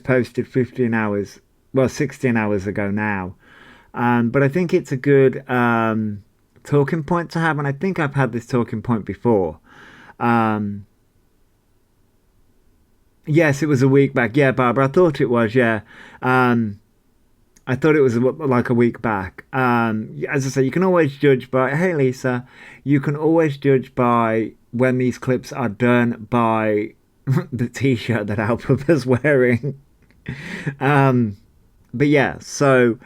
posted 15 hours, well, 16 hours ago now. But I think it's a good talking point to have, and I think I've had this talking point before. Um, yes, it was a week back. Yeah, Barbara, I thought it was. Yeah, I thought it was like a week back. As I say, you can always judge by. Hey, Lisa, you can always judge by when these clips are done by the T-shirt that Alphaba's wearing. Um, but yeah, so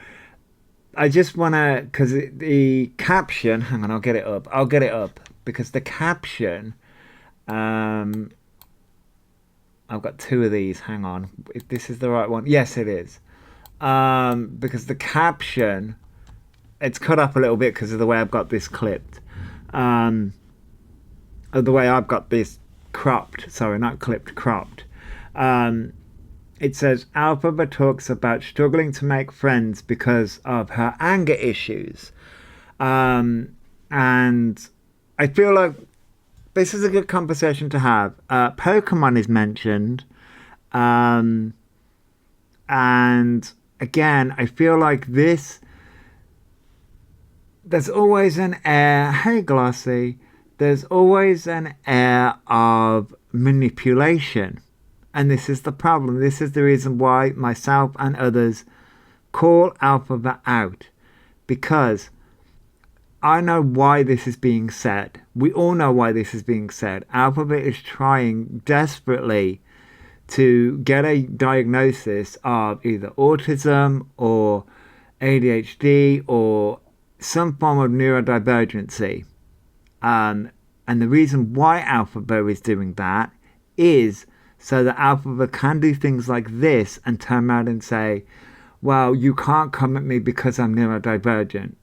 I just wanna because the caption. Hang on, I'll get it up. I'll get it up because the caption. Um, I've got two of these. Hang on, if this is the right one. Yes, it is. Because the caption it's cut up a little bit because of the way I've got this clipped. Um, of the way I've got this cropped. Sorry, not clipped, cropped. Um, it says Elphaba talks about struggling to make friends because of her anger issues. And I feel like this is a good conversation to have. Pokemon is mentioned. Um, and again, I feel like this, there's always an air, hey Glossy, there's always an air of manipulation. And this is the problem. This is the reason why myself and others call Elphaba out. Because I know why this is being said. We all know why this is being said. Elphaba is trying desperately to get a diagnosis of either autism or ADHD or some form of neurodivergency. And the reason why Elphaba is doing that is so that Elphaba can do things like this and turn around and say, well, you can't come at me because I'm neurodivergent.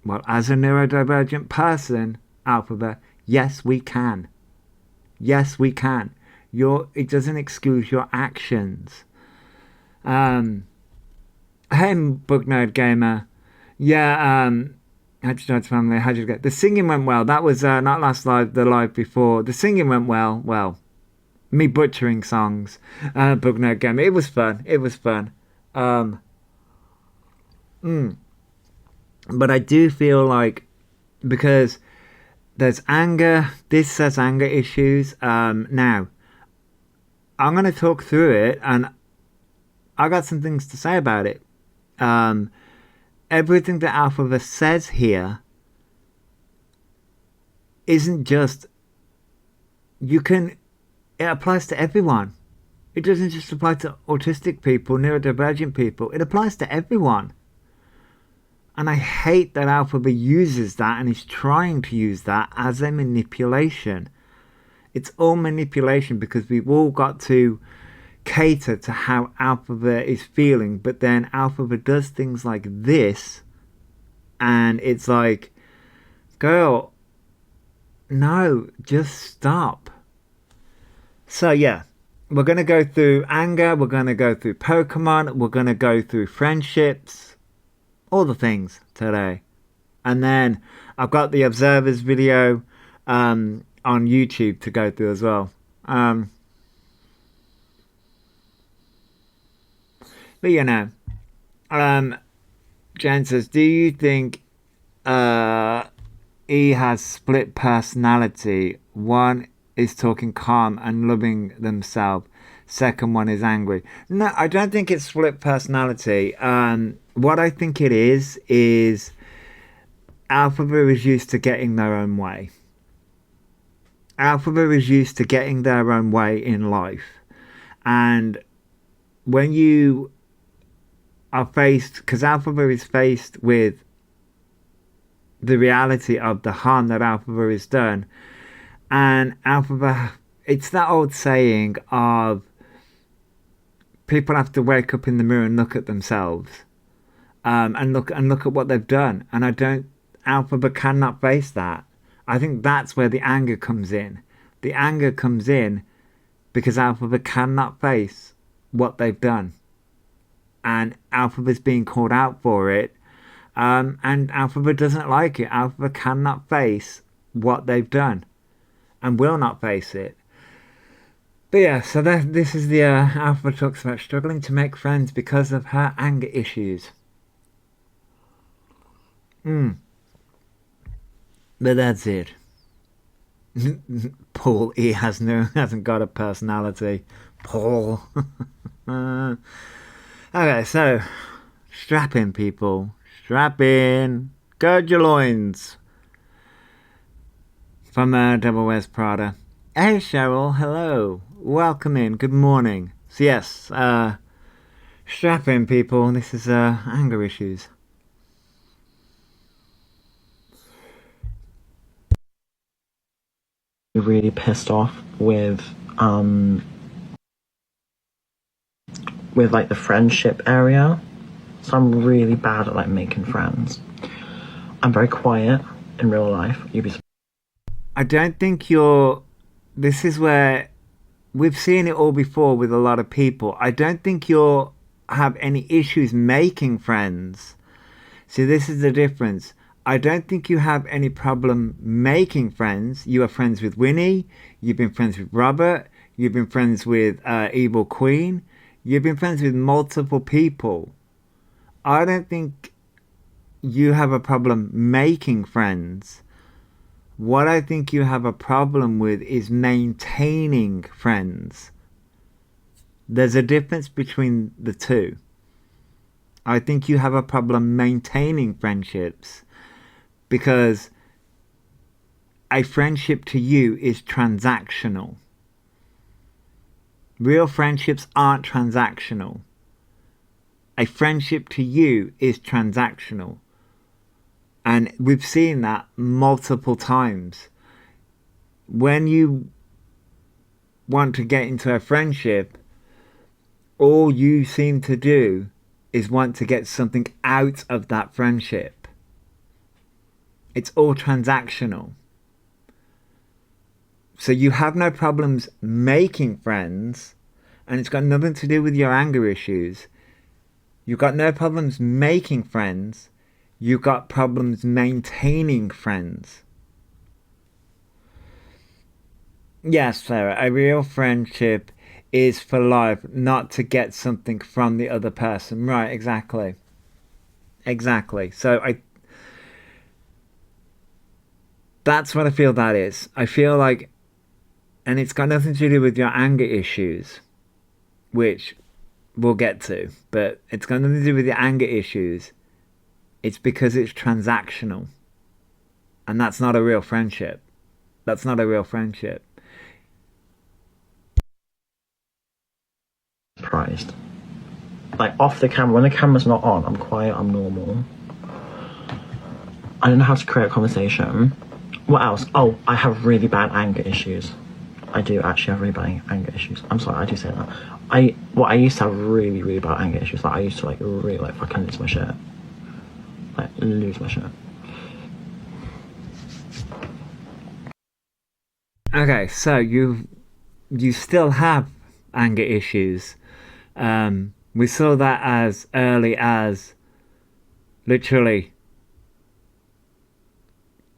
Well, as a neurodivergent person, Elphaba, yes, we can. Yes, we can. It doesn't excuse your actions. Hey, Book Nerd Gamer. Yeah, how'd you know it's family? How'd you get? The singing went well. That was not last live, the live before. The singing went well. Well, me butchering songs. Book Nerd Gamer. It was fun. It was fun. But I do feel like because there's anger. This says anger issues. Now, I'm going to talk through it, and I got some things to say about it. Everything that Elphaba says here isn't just it applies to everyone. It doesn't just apply to autistic people, neurodivergent people. It applies to everyone. And I hate that Elphaba uses that and is trying to use that as a manipulation. It's all manipulation because we've all got to cater to how Elphaba is feeling. But then Elphaba does things like this. And it's like, girl, no, just stop. So yeah, we're going to go through anger. We're going to go through Pokemon. We're going to go through friendships. All the things today. And then I've got the Observers video on YouTube to go through as well. But you know, Jen says, do you think E has split personality? One is talking calm and loving themselves. Second one is angry. No, I don't think it's split personality. What I think it is Elphaba is used to getting their own way. Elphaba is used to getting their own way in life. And when you are faced, because Elphaba is faced with the reality of the harm that Elphaba has done, and Elphaba, it's that old saying of people have to wake up in the mirror and look at themselves, and look at what they've done. And Elphaba cannot face that. I think that's where the anger comes in. The anger comes in because Elphaba cannot face what they've done, and Elphaba's being called out for it. And Elphaba doesn't like it. Elphaba cannot face what they've done, and will not face it. But yeah, so this is the Alpha talks about struggling to make friends because of her anger issues. Mm, but that's it. Paul, he hasn't got a personality. Paul. Okay, so strap in, people. Strap in. Gird your loins. From Double Wes Prada. Hey, Cheryl. Hello. Welcome in. Good morning. So yes, strap in, people. This is anger issues. Really pissed off with like the friendship area. So I'm really bad at like making friends. I'm very quiet in real life. You'd be I don't think you're. This is where we've seen it all before with a lot of people. I don't think you'll have any issues making friends. See, this is the difference. I don't think you have any problem making friends. You are friends with Winnie. You've been friends with Robert. You've been friends with Evil Queen. You've been friends with multiple people. I don't think you have a problem making friends. What I think you have a problem with is maintaining friends. There's a difference between the two. I think you have a problem maintaining friendships because a friendship to you is transactional. Real friendships aren't transactional. A friendship to you is transactional. And we've seen that multiple times. When you want to get into a friendship, all you seem to do is want to get something out of that friendship. It's all transactional. So you have no problems making friends, and it's got nothing to do with your anger issues. You've got no problems making friends. You've got problems maintaining friends. Yes, Sarah, a real friendship is for life, not to get something from the other person. Right, exactly. Exactly. So that's what I feel that is. I feel like, and it's got nothing to do with your anger issues, which we'll get to, but it's got nothing to do with your anger issues. It's because it's transactional. And that's not a real friendship. That's not a real friendship. surprised. Like off the camera, when the camera's not on, I'm quiet, I'm normal. I don't know how to create a conversation. What else? Oh, I have really bad anger issues. I do actually have really bad anger issues. I'm sorry, I do say that. I used to have really, really bad anger issues. Like I used to like really like fucking lose my shit. Like lose my shit. Okay, so you still have anger issues. We saw that as early as literally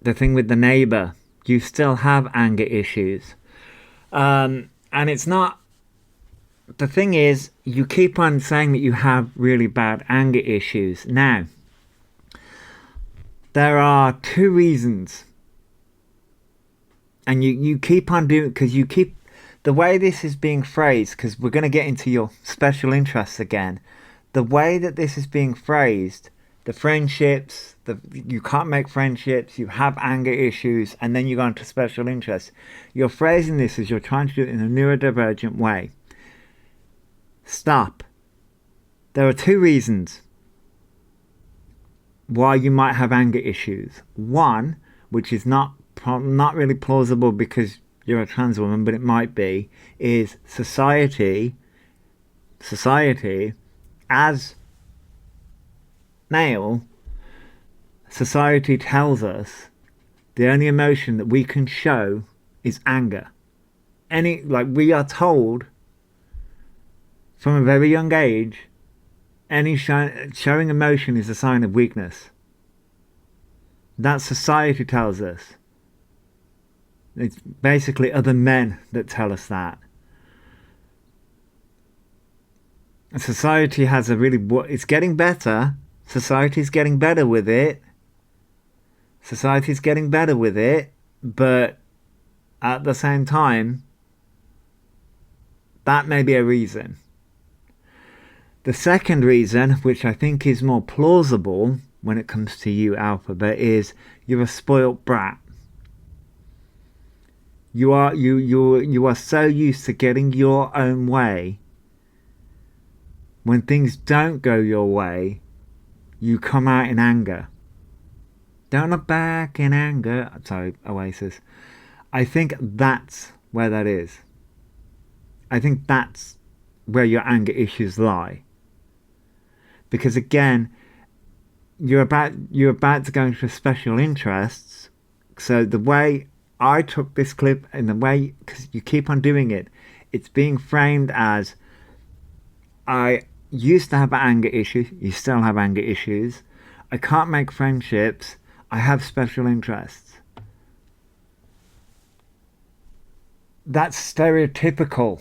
the thing with the neighbor. You still have anger issues. And it's not. The thing is, you keep on saying that you have really bad anger issues. Now, there are two reasons. And you keep on doing, because you keep, the way this is being phrased, because we're going to get into your special interests again, the way that this is being phrased, the friendships, you can't make friendships, you have anger issues, and then you go into special interests. You're phrasing this as you're trying to do it in a neurodivergent way. Stop. There are two reasons why you might have anger issues. One, which is not really plausible because you're a trans woman, but it might be, is society as male, society tells us the only emotion that we can show is anger. We are told from a very young age, showing emotion is a sign of weakness. That society tells us. It's basically other men that tell us that. society has a really, it's getting better. Society's getting better with it. Society's getting better with it. But at the same time, that may be a reason. The second reason, which I think is more plausible when it comes to you, Elphaba, is you're a spoilt brat. You are so used to getting your own way. When things don't go your way, you come out in anger. Don't look back in anger. Sorry, Oasis. I think that's where that is. I think that's where your anger issues lie. Because again, you're about to go into special interests. So the way I took this clip and the way, because you keep on doing it, it's being framed as I used to have anger issues. You still have anger issues. I can't make friendships. I have special interests. That's stereotypical.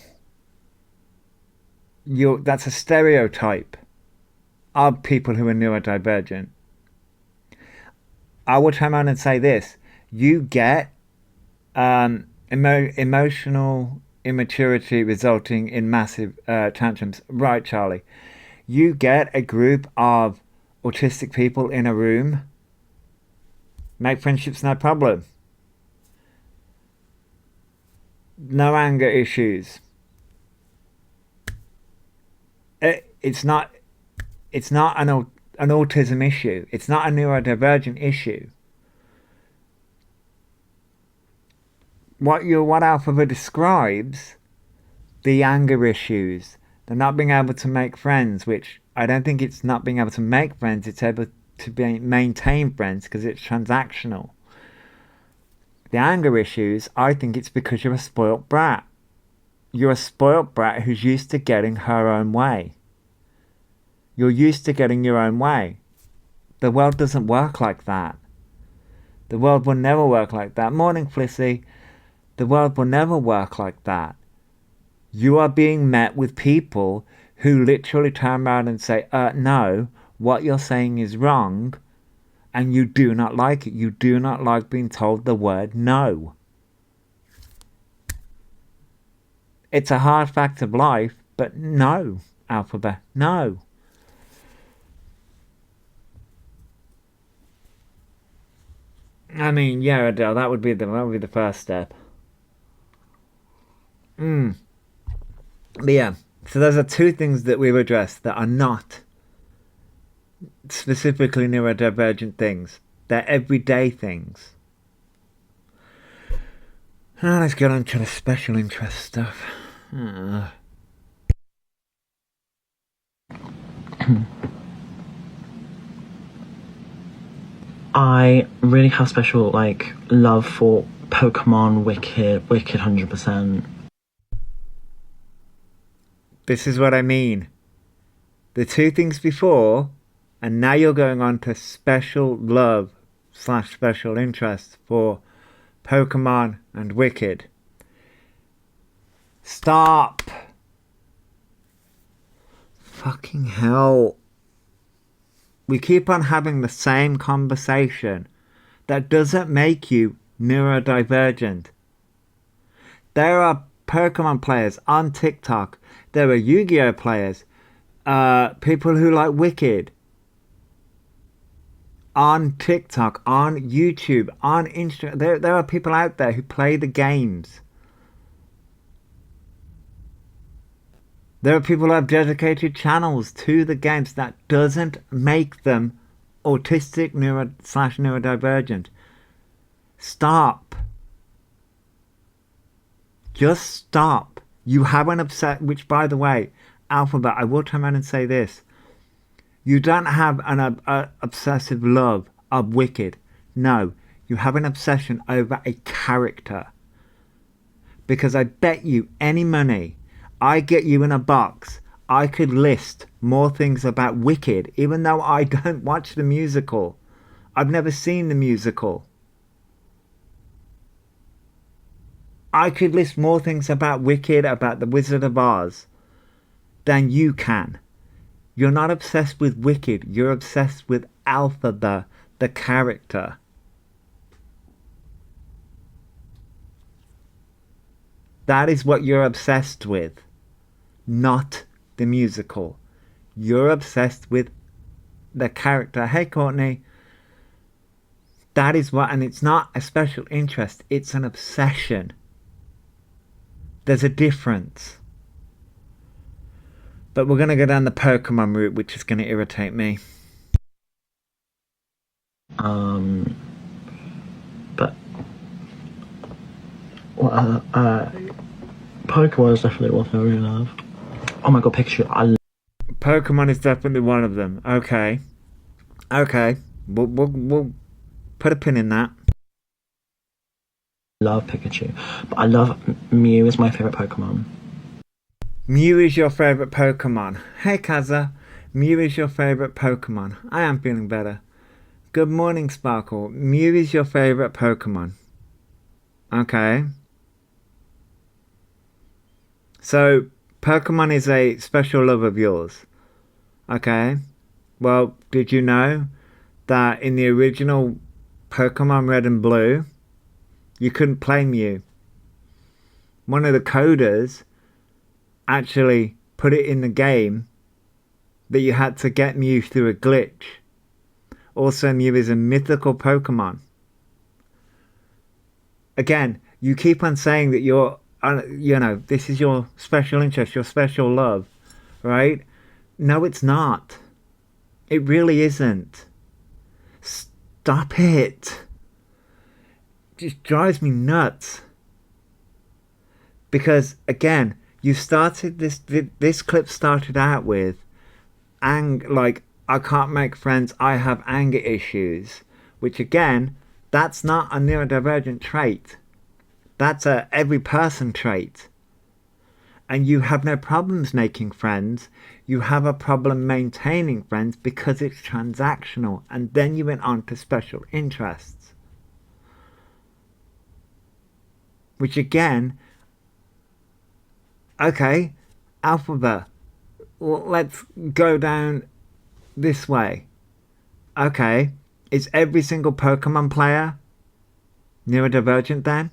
That's a stereotype of people who are neurodivergent. I will turn around and say this. You get emotional immaturity resulting in massive tantrums. Right, Charlie. You get a group of autistic people in a room. Make friendships, no problem. No anger issues. It's not an autism issue. It's not a neurodivergent issue. What Elphaba describes, the anger issues, the not being able to make friends, which I don't think it's not being able to make friends, it's able to maintain friends because it's transactional. The anger issues, I think it's because you're a spoilt brat. You're a spoilt brat who's used to getting her own way. You're used to getting your own way. The world doesn't work like that. The world will never work like that. Morning, Flissy. The world will never work like that. You are being met with people who literally turn around and say, no, what you're saying is wrong, and you do not like it. You do not like being told the word no. It's a hard fact of life, but no, Elphaba, no. I mean, yeah, Adele, that would be the first step. But yeah, so those are two things that we've addressed that are not specifically neurodivergent things. They're everyday things. Now let's get on to the special interest stuff. I really have special love for Pokemon, Wicked 100%. This is what I mean. The two things before, and now you're going on to special love / special interest for Pokemon and Wicked. Stop. Fucking hell. We keep on having the same conversation. That doesn't make you neurodivergent. There are Pokemon players on TikTok. There are Yu-Gi-Oh players. People who like Wicked. On TikTok, on YouTube, on Instagram. There are people out there who play the games. There are people who have dedicated channels to the games. That doesn't make them autistic / neurodivergent. Stop. Just stop. You have an which by the way, Elphaba, I will turn around and say this. You don't have an obsessive love of Wicked. No, you have an obsession over a character. Because I bet you any money I get you in a box, I could list more things about Wicked, even though I don't watch the musical. I've never seen the musical. I could list more things about Wicked, about the Wizard of Oz, than you can. You're not obsessed with Wicked. You're obsessed with Elphaba, the character. That is what you're obsessed with, not the musical. You're obsessed with the character. Hey, Courtney. That is what, and it's not a special interest, it's an obsession. There's a difference. But we're going to go down the Pokemon route, which is going to irritate me. But Pokemon is definitely one thing I really love. Oh my god, Pikachu! Pokemon is definitely one of them. Okay, we'll put a pin in that. Love Pikachu, but I love Mew is my favorite Pokemon. Mew is your favorite Pokemon. Hey, Kaza. Mew is your favorite Pokemon. I am feeling better. Good morning, Sparkle. Mew is your favorite Pokemon. Okay. So, Pokemon is a special love of yours. Okay. Well, did you know that in the original Pokemon Red and Blue, you couldn't play Mew? One of the coders actually put it in the game that you had to get Mew through a glitch. Also, Mew is a mythical Pokemon. Again, you keep on saying that you're, this is your special interest, your special love, right? No, it's not. It really isn't. Stop it. It just drives me nuts. Because, again, you started this clip started out with, I can't make friends, I have anger issues. Which, again, that's not a neurodivergent trait. That's a every person trait. And you have no problems making friends. You have a problem maintaining friends because it's transactional. And then you went on to special interests. Which again, okay, Elphaba, let's go down this way. Okay, is every single Pokemon player neurodivergent then?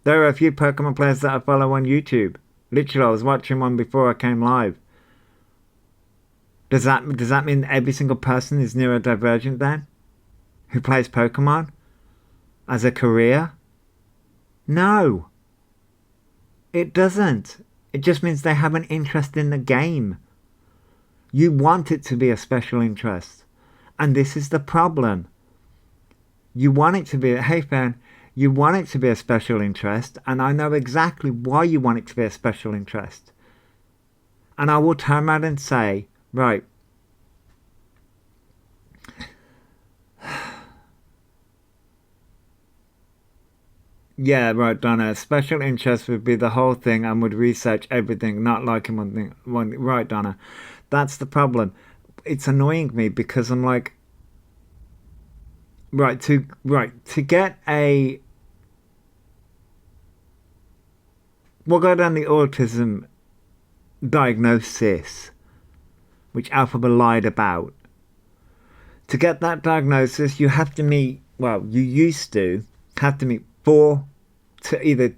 There are a few Pokemon players that I follow on YouTube. Literally, I was watching one before I came live. Does that mean every single person is neurodivergent then? Who plays Pokemon? As a career? No. It doesn't. It just means they have an interest in the game. You want it to be a special interest. And this is the problem. You want it to be, hey fan, you want it to be a special interest, and I know exactly why you want it to be a special interest. And I will turn around and say, right, yeah, right, Donna, special interest would be the whole thing and would research everything, not liking one thing. Right, Donna, that's the problem. It's annoying me because I'm like, to get a, we'll go down the autism diagnosis, which Elphaba lied about. To get that diagnosis, you have to meet, you used to have to meet either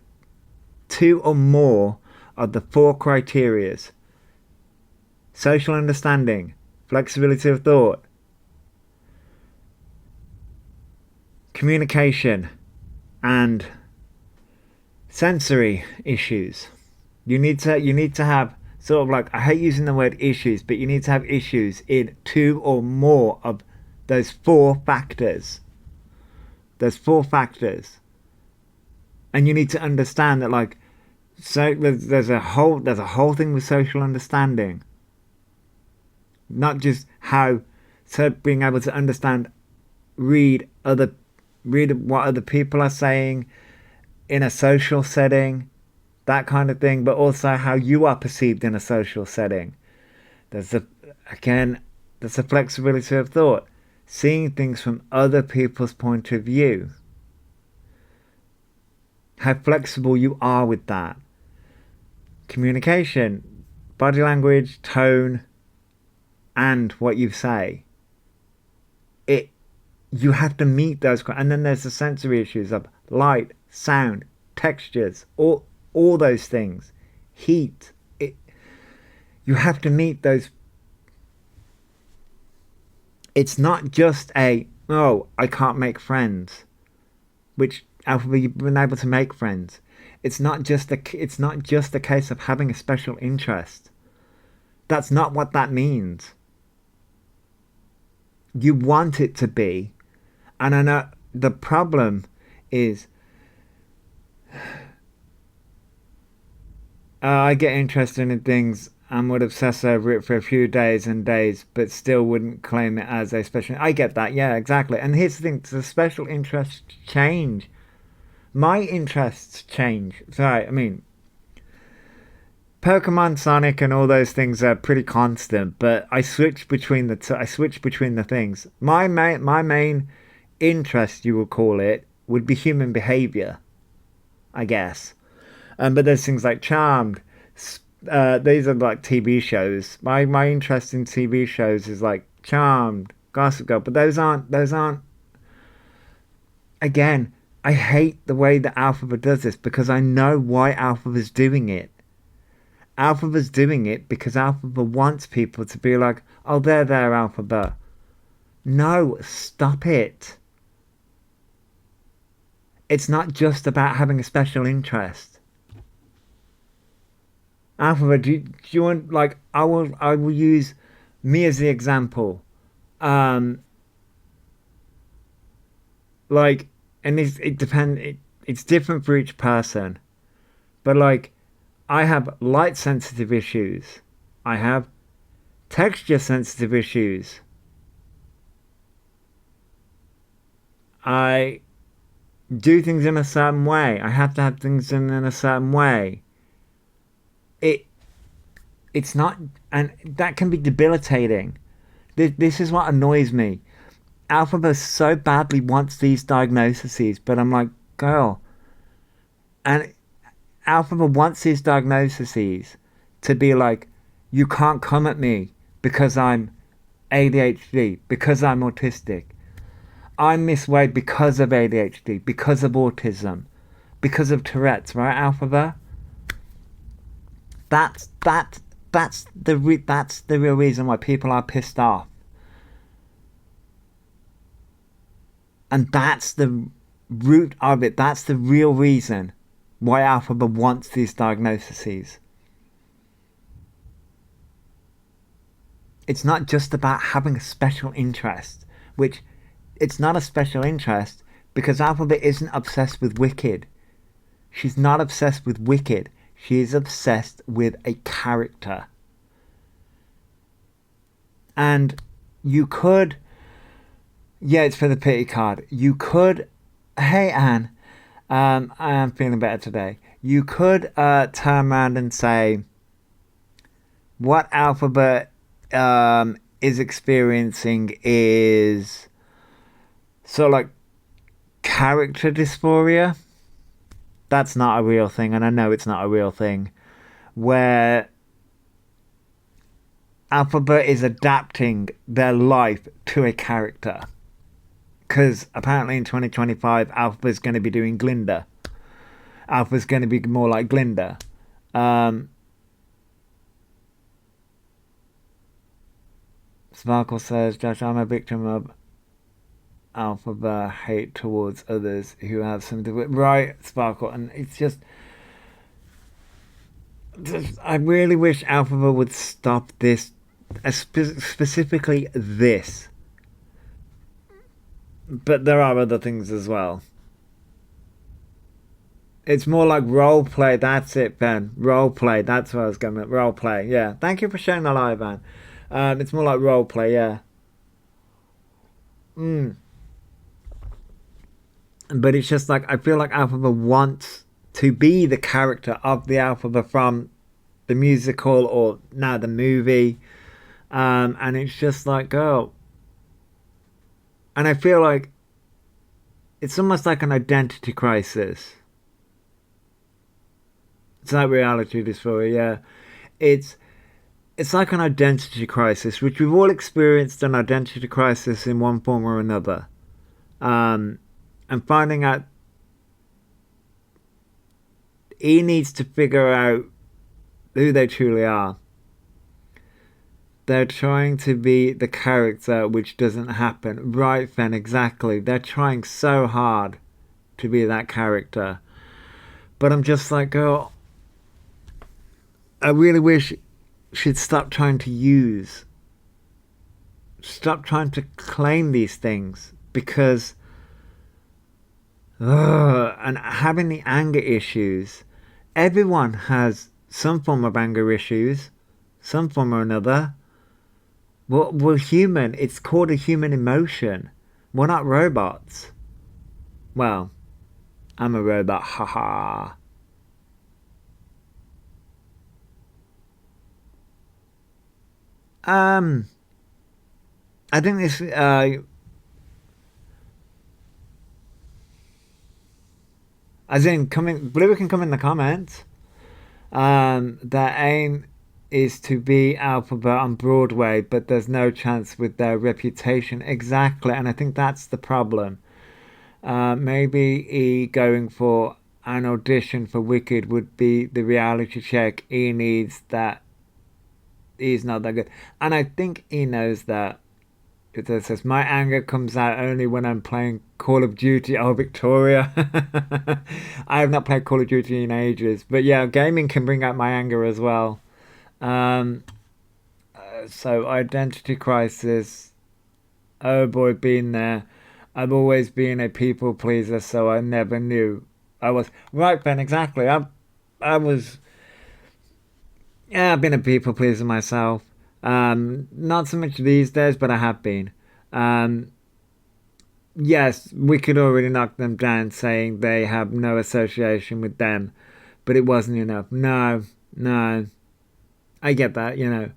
2 or more of the 4 criterias: social understanding, flexibility of thought, communication, and sensory issues. You need to have sort of like, I hate using the word issues, but you need to have issues in 2 or more of those 4 factors. There's 4 factors. And you need to understand that, like, so there's a whole thing with social understanding. Not just being able to understand, read what other people are saying in a social setting, that kind of thing, but also how you are perceived in a social setting. There's the flexibility of thought, seeing things from other people's point of view. How flexible you are with that. Communication, body language, tone, and what you say, it you have to meet those. And then there's the sensory issues of light, sound, textures, all those things, heat. You have to meet those. It's not just oh, I can't make friends, which Elphaba, you've been able to make friends. It's not just a case of having a special interest. That's not what that means. You want it to be. And I know the problem is I get interested in things and would obsess over it for a few days and days, but still wouldn't claim it as a special. I get that, yeah, exactly. And here's the thing: the special interests change. My interests change. Sorry, I mean, Pokemon, Sonic, and all those things are pretty constant, but I switch between I switch between the things. My main interest, you will call it, would be human behavior, I guess. But there's things like Charmed. These are like TV shows. My interest in TV shows is like Charmed, Gossip Girl, but those aren't. Again, I hate the way that Elphaba does this because I know why Elphaba's doing it. Elphaba's doing it because Elphaba wants people to be like, oh, there, Elphaba. No, stop it. It's not just about having a special interest. Elphaba, do you want, like, I will use me as the example. Like, and it's different for each person. But like, I have light sensitive issues. I have texture sensitive issues. I do things in a certain way. I have to have things in a certain way. It's not, and that can be debilitating. This is what annoys me. Elphaba so badly wants these diagnoses, but I'm like, girl. And Elphaba wants these diagnoses to be like, you can't come at me because I'm ADHD, because I'm autistic. I'm this way because of ADHD, because of autism, because of Tourette's, right, Elphaba? That's the real reason why people are pissed off. And that's the root of it. That's the real reason why Elphaba wants these diagnoses. It's not just about having a special interest, which it's not a special interest because Elphaba isn't obsessed with Wicked. She's not obsessed with Wicked. She is obsessed with a character. And you could... Yeah, it's for the pity card. You could... Hey, Anne. I am feeling better today. You could turn around and say... What Elphaba is experiencing is... sort of like character dysphoria. That's not a real thing, and I know it's not a real thing. Where Elphaba is adapting their life to a character. Because apparently in 2025, Elphaba's going to be doing Glinda. Alpha's going to be more like Glinda. Sparkle says, Josh, I'm a victim of Elphaba hate towards others who have something to... Right, Sparkle, and it's just... I really wish Elphaba would stop this, specifically this. But there are other things as well. It's more like role play. That's it, Ben. Role play. That's what I was going with. Role play. Yeah. Thank you for sharing the live, Ben. It's more like role play. Yeah. But it's just like I feel like Elphaba wants to be the character of the Elphaba from the musical or now the movie, and it's just like, girl. And I feel like it's almost like an identity crisis. It's like reality dysphoria, yeah. it's like an identity crisis, which we've all experienced an identity crisis in one form or another. Um, and finding out he needs to figure out who they truly are. They're trying to be the character, which doesn't happen. Right then, exactly. They're trying so hard to be that character. But I'm just like, girl, I really wish she'd stop trying to use. Stop trying to claim these things. Because, and having the anger issues. Everyone has some form of anger issues, some form or another. We're human. It's called a human emotion. We're not robots. Well, I'm a robot. Haha. Um, I think this. As in, coming. Blue can come in the comments. Their aim is to be Elphaba on Broadway, but there's no chance with their reputation. Exactly, and I think that's the problem. Maybe he going for an audition for Wicked would be the reality check he needs, that he's not that good. And I think he knows that. It says, my anger comes out only when I'm playing Call of Duty. Oh, Victoria. I have not played Call of Duty in ages. But yeah, gaming can bring out my anger as well. Um, so, identity crisis. Oh boy, been there. I've always been a people pleaser, so I never knew I was. Right then, exactly. I was. Yeah, I've been a people pleaser myself. Not so much these days, but I have been. Um, yes, we could already knock them down saying they have no association with them, but it wasn't enough. No, no. I get that, you know.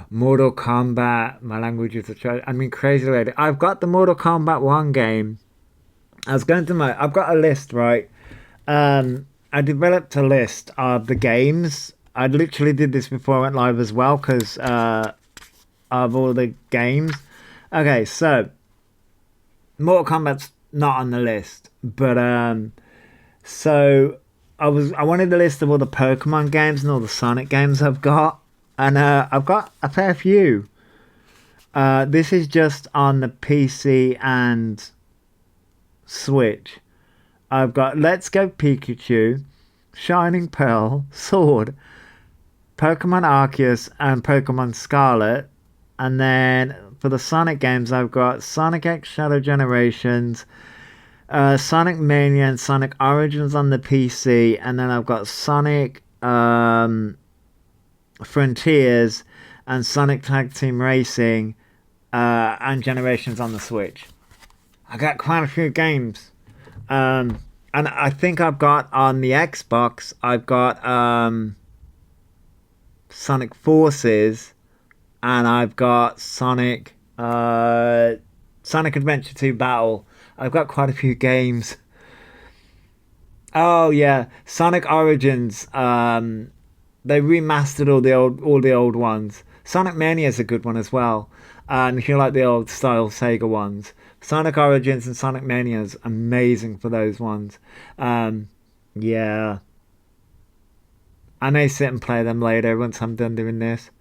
Mortal Kombat, my language is a choice. I mean, crazy lady. I've got the Mortal Kombat 1 game. I was going to my. I've got a list, right? I developed a list of the games. I literally did this before I went live as well because of all the games. Okay, so Mortal Kombat's not on the list, but so I wanted a list of all the Pokemon games and all the Sonic games I've got, and I've got a fair few. This is just on the PC and Switch. I've got Let's Go Pikachu, Shining Pearl, Sword, Pokemon Arceus, and Pokemon Scarlet. And then for the Sonic games, I've got Sonic X Shadow Generations, Sonic Mania, and Sonic Origins on the PC. And then I've got Sonic Frontiers and Sonic Tag Team Racing and Generations on the Switch. I got quite a few games. And I think I've got on the Xbox, I've got Sonic Forces, and I've got Sonic Adventure 2 Battle. I've got quite a few games. Oh yeah, Sonic Origins. They remastered all the old ones. Sonic Mania is a good one as well. And if you like the old style Sega ones, Sonic Origins and Sonic Mania is amazing for those ones. Yeah, I may sit and play them later once I'm done doing this.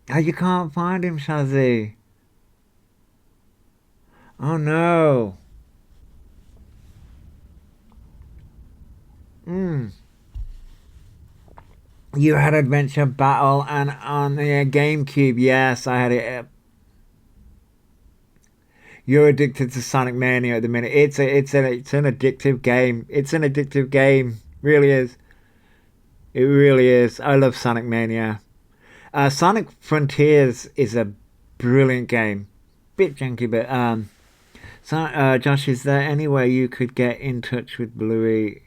Oh, you can't find him, Shazzy. Oh no. Mm. You had Adventure Battle and on the GameCube. Yes, I had it. You're addicted to Sonic Mania at the minute. It's an addictive game. It's an addictive game. Really is. It really is. I love Sonic Mania. Sonic Frontiers is a brilliant game. Bit janky, but so Josh, is there any way you could get in touch with Bluey?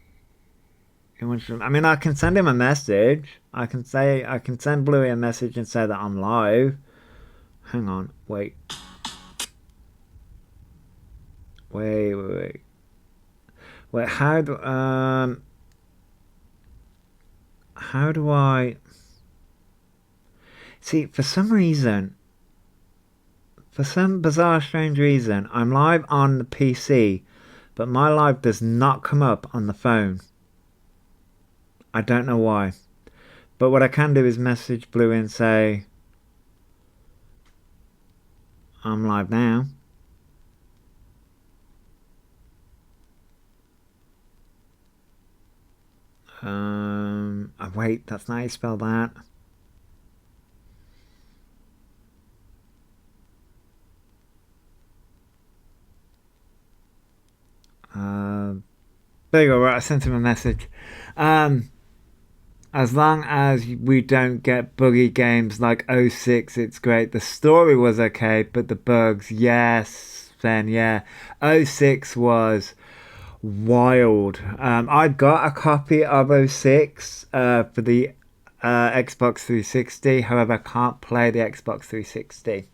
I mean, I can send him a message. I can send Bluey a message and say that I'm live. Hang on, wait. Wait, How do I... See, for some reason, for some bizarre, strange reason, I'm live on the PC, but my live does not come up on the phone. I don't know why. But what I can do is message Blue and say, I'm live now. Oh, wait, that's not how you spell that. There you go, right, I sent him a message. As long as we don't get buggy games like '06, it's great. The story was okay, but the bugs, yes, then yeah. '06 was wild. I've got a copy of '06 for the Xbox 360. However, I can't play the Xbox 360.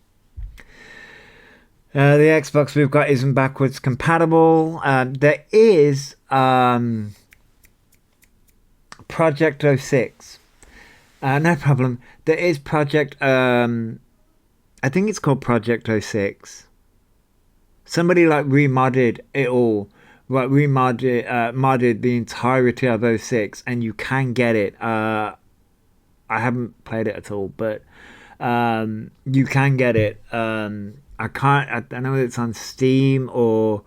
The Xbox we've got isn't backwards compatible. There is Project '06. No problem. There is Project. I think it's called Project '06. Somebody like remodded it all. Right, modded the entirety of '06, and you can get it. I haven't played it at all, but you can get it. I can't. I know it's on Steam or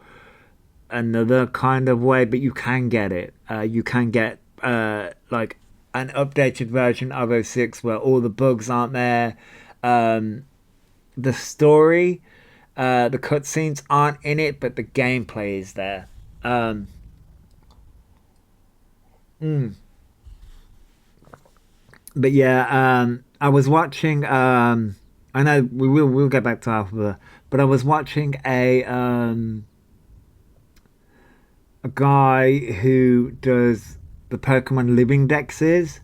another kind of way, but you can get it. You can get like an updated version of '06 where all the bugs aren't there. The story, the cutscenes aren't in it, but the gameplay is there. Um, mm. But yeah, I was watching. I know we'll get back to Alpha, but I was watching a guy who does the Pokemon living dexes.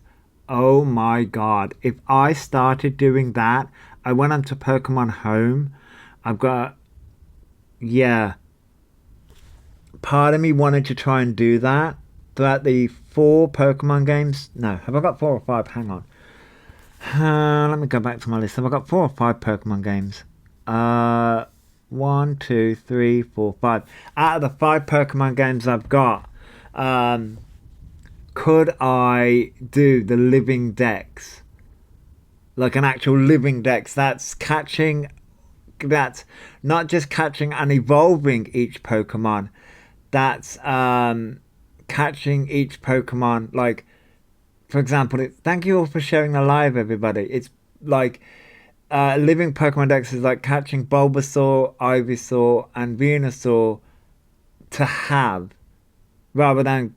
Oh my god! If I started doing that, I went onto Pokemon Home. I've got yeah. Part of me wanted to try and do that throughout the four Pokemon games. No, have I got four or five? Hang on. Let me go back to my list. Have I got four or five Pokemon games? Uh, One, two, three, four, five. Out of the five Pokemon games I've got, um, could I do the living dex? Like an actual living dex that's catching, that's not just catching and evolving each Pokemon, that's catching each Pokemon. Like, for example, thank you all for sharing the live, everybody. It's like living Pokemon Dex is like catching Bulbasaur, Ivysaur, and Venusaur to have, rather than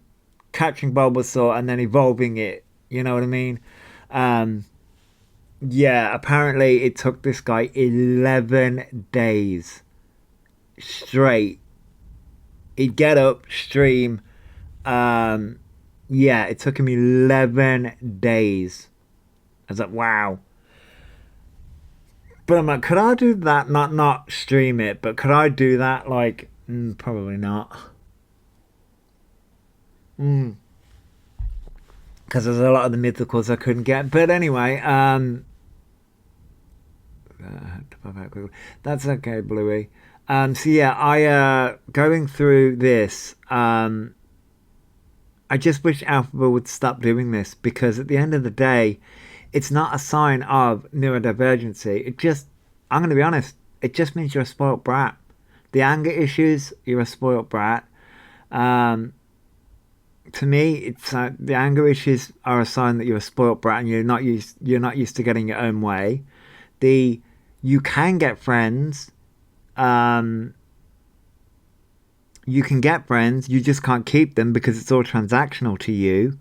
catching Bulbasaur and then evolving it. You know what I mean? Um, yeah, apparently it took this guy 11 days straight. He'd get up, stream. Um, yeah, it took him 11 days. I was like, wow. But I'm like, could I do that? Not stream it, but could I do that? Like, probably not. Mm. Because there's a lot of the mythicals I couldn't get. But anyway, that's okay, Bluey. So yeah, I going through this. I just wish Elphaba would stop doing this because at the end of the day, it's not a sign of neurodivergency. It just, I'm going to be honest, it just means you're a spoilt brat. The anger issues, you're a spoilt brat. Um, to me, it's the anger issues are a sign that you're a spoilt brat and you're not used to getting your own way. The You can get friends. Um, you can get friends, you just can't keep them because it's all transactional to you.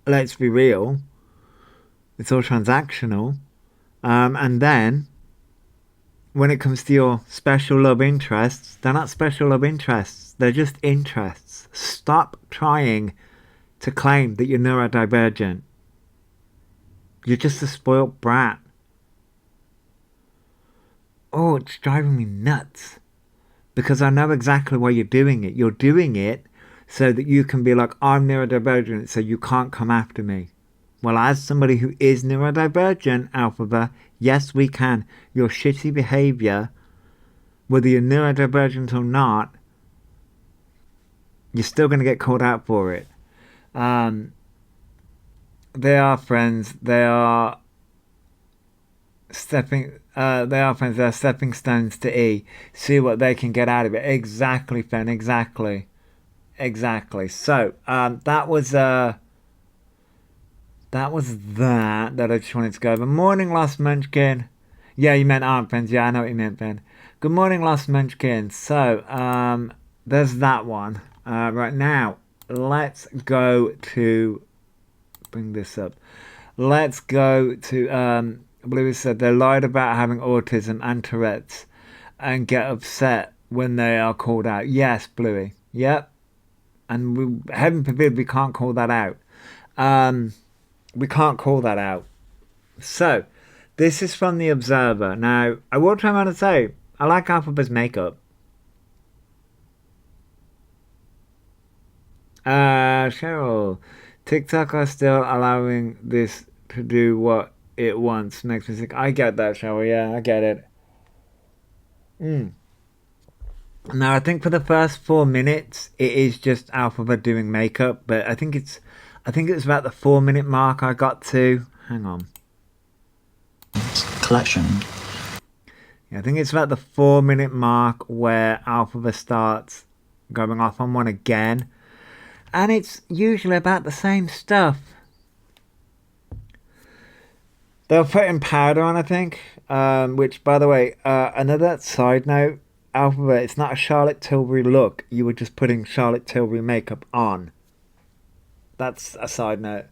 Let's be real, it's all transactional. And then when it comes to your special love interests, they're not special love interests, they're just interests. Stop trying to claim that you're neurodivergent. You're just a spoilt brat. Oh, it's driving me nuts. Because I know exactly why you're doing it. You're doing it so that you can be like, I'm neurodivergent, so you can't come after me. Well, as somebody who is neurodivergent, Elphaba, yes, we can. Your shitty behaviour, whether you're neurodivergent or not, you're still going to get called out for it. They are friends. They are stepping. They are friends. They are stepping stones to E. See what they can get out of it. Exactly, Fen. Exactly. So that was that I just wanted to go over. Morning, Lost Munchkin. Yeah, you meant Aunt Friends. Yeah, I know what you meant, Ben. Good morning, Lost Munchkin. So, there's that one. Right now, let's go to bring this up. Let's go to Bluey said they lied about having autism and Tourette's and get upset when they are called out. Yes, Bluey. Yep. And heaven forbid we can't call that out. We can't call that out. So, this is from the Observer. Now, I will try around to say I like Elphaba's makeup. Cheryl, TikTok are still allowing this to do what it wants. Makes me think. I get that, Cheryl. Yeah, I get it. Now, I think for the first 4 minutes, it is just Elphaba doing makeup, but I think it's about the 4 minute mark I got to. Hang on. Collection. Yeah, I think it's about the 4 minute mark where Elphaba starts going off on one again. And it's usually about the same stuff. They'll put in powder on, I think. Which, by the way, another side note, Elphaba, it's not a Charlotte Tilbury look. You were just putting Charlotte Tilbury makeup on. That's a side note.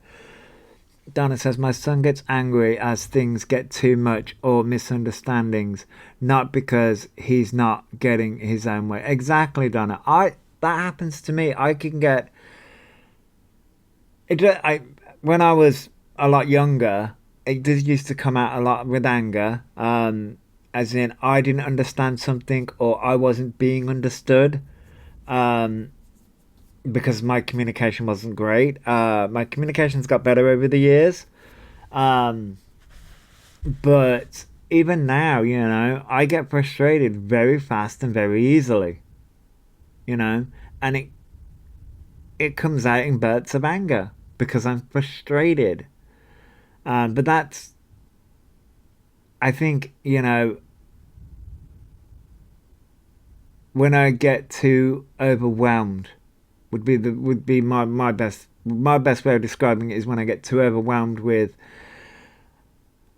Donna says, my son gets angry as things get too much or misunderstandings, not because he's not getting his own way. Exactly, Donna. That happens to me. I can get... when I was a lot younger, it just used to come out a lot with anger. As in, I didn't understand something or I wasn't being understood. Because my communication wasn't great. My communication's got better over the years. But even now, I get frustrated very fast and very easily. And it comes out in bursts of anger because I'm frustrated. But that's, I think, when I get too overwhelmed would be my best way of describing it is when I get too overwhelmed with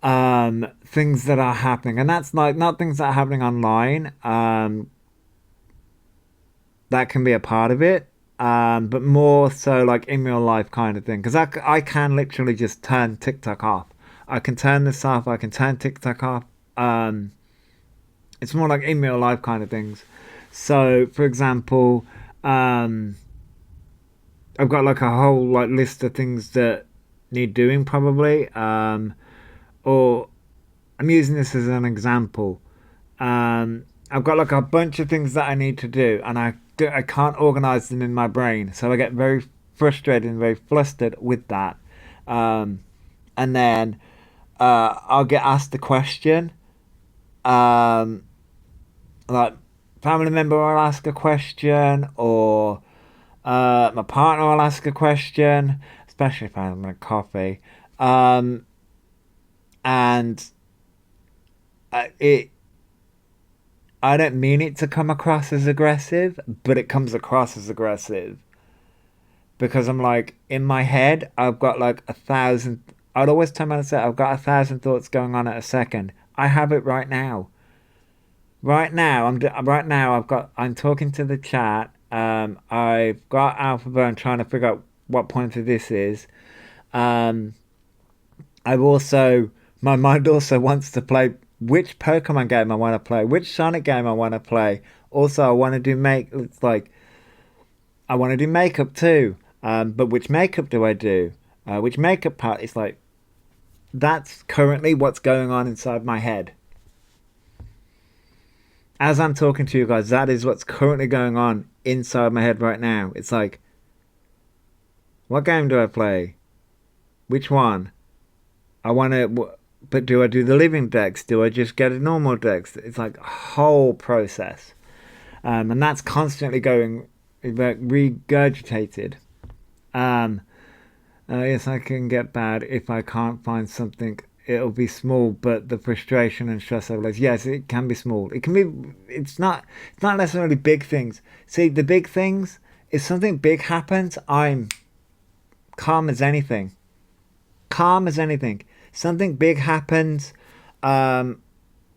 things that are happening, and that's like not things that are happening online. That can be a part of it, but more so like in real life kind of thing. Because I can literally just turn TikTok off. I can turn this off. I can turn TikTok off. It's more like in real life kind of things. So, for example, I've got like a whole list of things that need doing probably, or I'm using this as an example. I've got like a bunch of things that I need to do, and I can't organize them in my brain, so I get very frustrated and very flustered with that. And then I'll get asked a question, like family member will ask a question, or my partner will ask a question, especially if I'm having a coffee. And I don't mean it to come across as aggressive, but it comes across as aggressive. Because I'm like, in my head, I've got like 1,000... I'd always tell myself, I've got 1,000 thoughts going on at a second. I have it right now. I'm talking to the chat. I've got Elphaba and trying to figure out what pointer this is. My mind also wants to play which Pokemon game I want to play, which Sonic game I want to play. Also, I want to do I want to do makeup too. But which makeup do I do? Which makeup part? It's like, that's currently what's going on inside my head. As I'm talking to you guys, that is what's currently going on inside my head right now. It's like, What game do I play? Which one? I want to, but do I do the living dex? Do I just get a normal dex? It's like a whole process. And that's constantly going regurgitated. Um, yes, I can get bad if I can't find something. It'll be small, but the frustration and stress level is yes, it can be small. It can be. It's not. It's not necessarily big things. See, the big things. If something big happens, I'm calm as anything. Calm as anything. Something big happens. Um,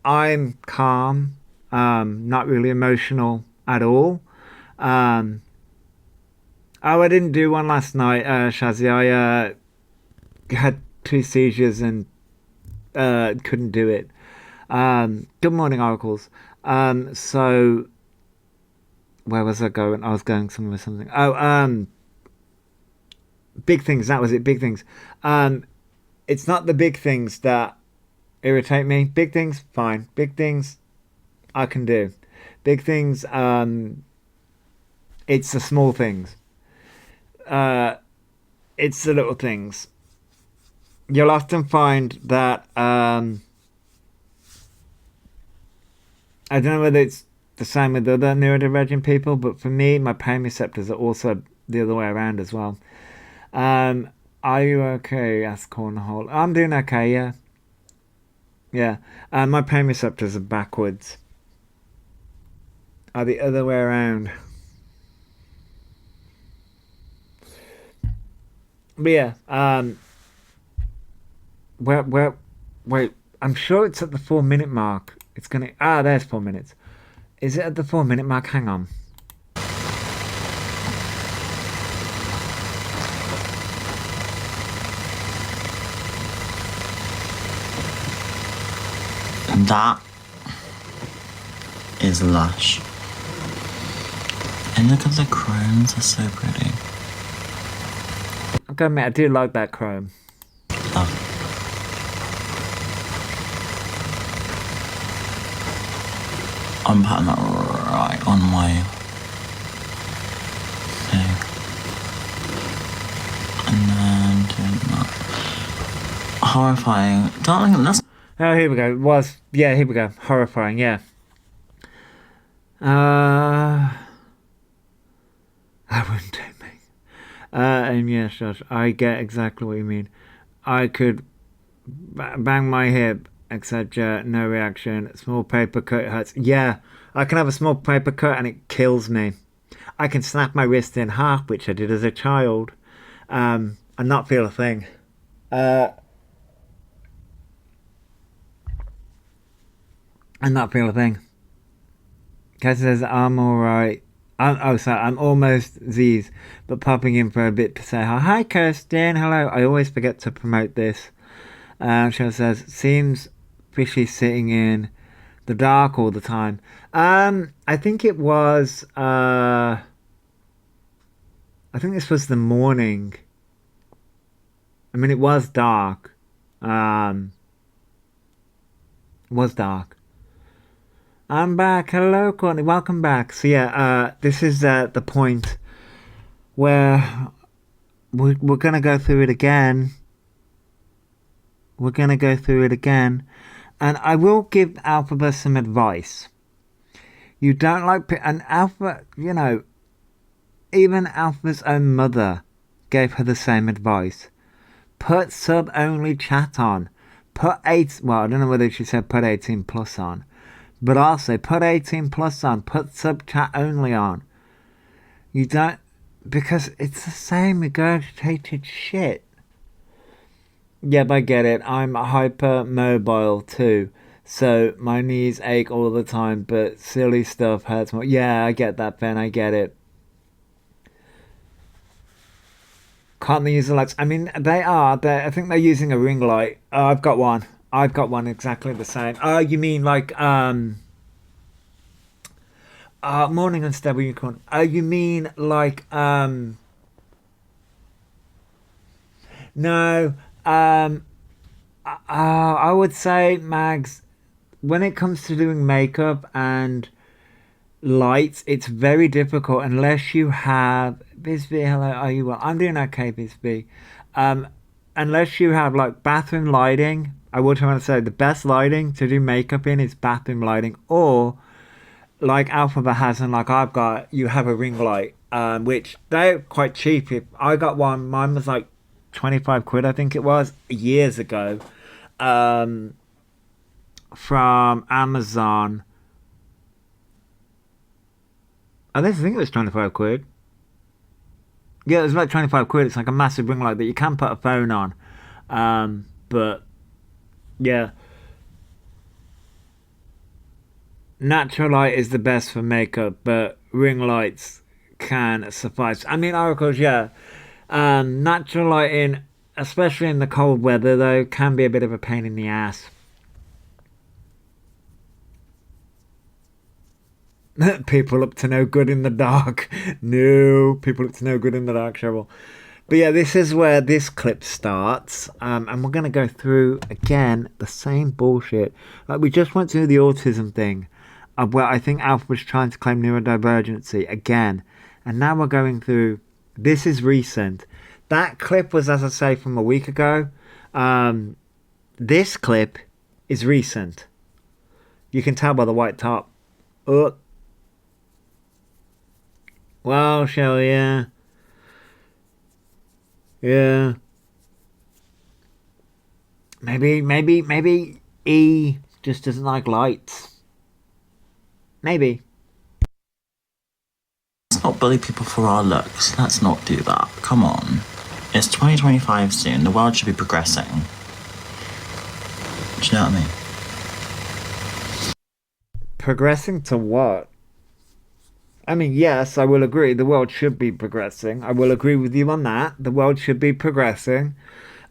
I'm calm. Not really emotional at all. Um, oh, I didn't do one last night, Shazzy. I had two seizures and couldn't do it. Good morning, Oracles. So where was I going? I was going somewhere with something. Oh, big things. That was it. Big things. It's not the big things that irritate me. Big things, fine. Big things, I can do. Big things, it's the small things. Uh, it's the little things. You'll often find that I don't know whether it's the same with other neurodivergent people, but for me, my pain receptors are also the other way around as well. Um, are you okay? Asked Cornhole. I'm doing okay. Yeah, yeah. My pain receptors are backwards. Are the other way around. But yeah. Where? Wait. I'm sure it's at the 4 minute mark. It's gonna. Ah, there's 4 minutes. Is it at the 4 minute mark? Hang on. That is lush. And look at the chromes, are so pretty. I've got to admit, I do like that chrome. Love. I'm putting that right on my thing. And then doing that. Horrifying. Darling, that's... Oh, here we go. It was. Yeah, here we go. Horrifying, yeah. That wouldn't take me. And yes, Josh, I get exactly what you mean. I could bang my hip, etc. No reaction. Small paper cut hurts. Yeah, I can have a small paper cut and it kills me. I can snap my wrist in half, which I did as a child, and not feel a thing. And not feel a thing. Kat says, I'm alright. I'm almost Z's, but popping in for a bit to say hi. Hi, Kirsten. Hello. I always forget to promote this. She says, seems fishy sitting in the dark all the time. I think it was, I think this was the morning. I mean, it was dark. It was dark. I'm back. Hello, Courtney. Welcome back. So yeah, this is the point where we're gonna go through it again. We're gonna go through it again, and I will give Elphaba some advice. You don't like and Alpha, even Alpha's own mother gave her the same advice. Put sub-only chat on. Put well, I don't know whether she said put 18 plus on. But also, put 18 plus on, put sub chat only on. You don't, because it's the same regurgitated shit. Yep, I get it. I'm hypermobile too. So my knees ache all the time, but silly stuff hurts more. Yeah, I get that, Ben. I get it. Can't they use the lights? I mean, they are. I think they're using a ring light. Oh, I've got one. I've got one exactly the same. Oh, you mean like morning unstable unicorn. Oh, you mean like no. I would say, Mags, when it comes to doing makeup and lights, it's very difficult unless you have Bisbee. Hello, are you well? I'm doing okay, Bisbee. Um, Unless you have like bathroom lighting, I would want to say the best lighting to do makeup in is bathroom lighting, or like Elphaba has and like I've got, you have a ring light, which they're quite cheap. If I got one, mine was like 25 quid, I think it was, years ago, um, from Amazon. I think it was 25 quid. Yeah, it was like 25 quid. It's like a massive ring light that you can put a phone on. But yeah, natural light is the best for makeup, but ring lights can suffice. I mean, oracles, yeah. Natural lighting, especially in the cold weather, though, can be a bit of a pain in the ass. People up to no good in the dark. No, people up to no good in the dark, Cheryl. But yeah, this is where this clip starts. And we're going to go through, again, the same bullshit. Like, we just went through the autism thing, where I think Alpha was trying to claim neurodivergency again. And now we're going through, this is recent. That clip was, as I say, from a week ago. This clip is recent. You can tell by the white top. Oh. Well, Shell, yeah. Yeah. Maybe E just doesn't like lights. Maybe. Let's not bully people for our looks. Let's not do that. Come on. It's 2025 soon. The world should be progressing. Do you know what I mean? Progressing to what? I mean, yes, I will agree. The world should be progressing. I will agree with you on that. The world should be progressing.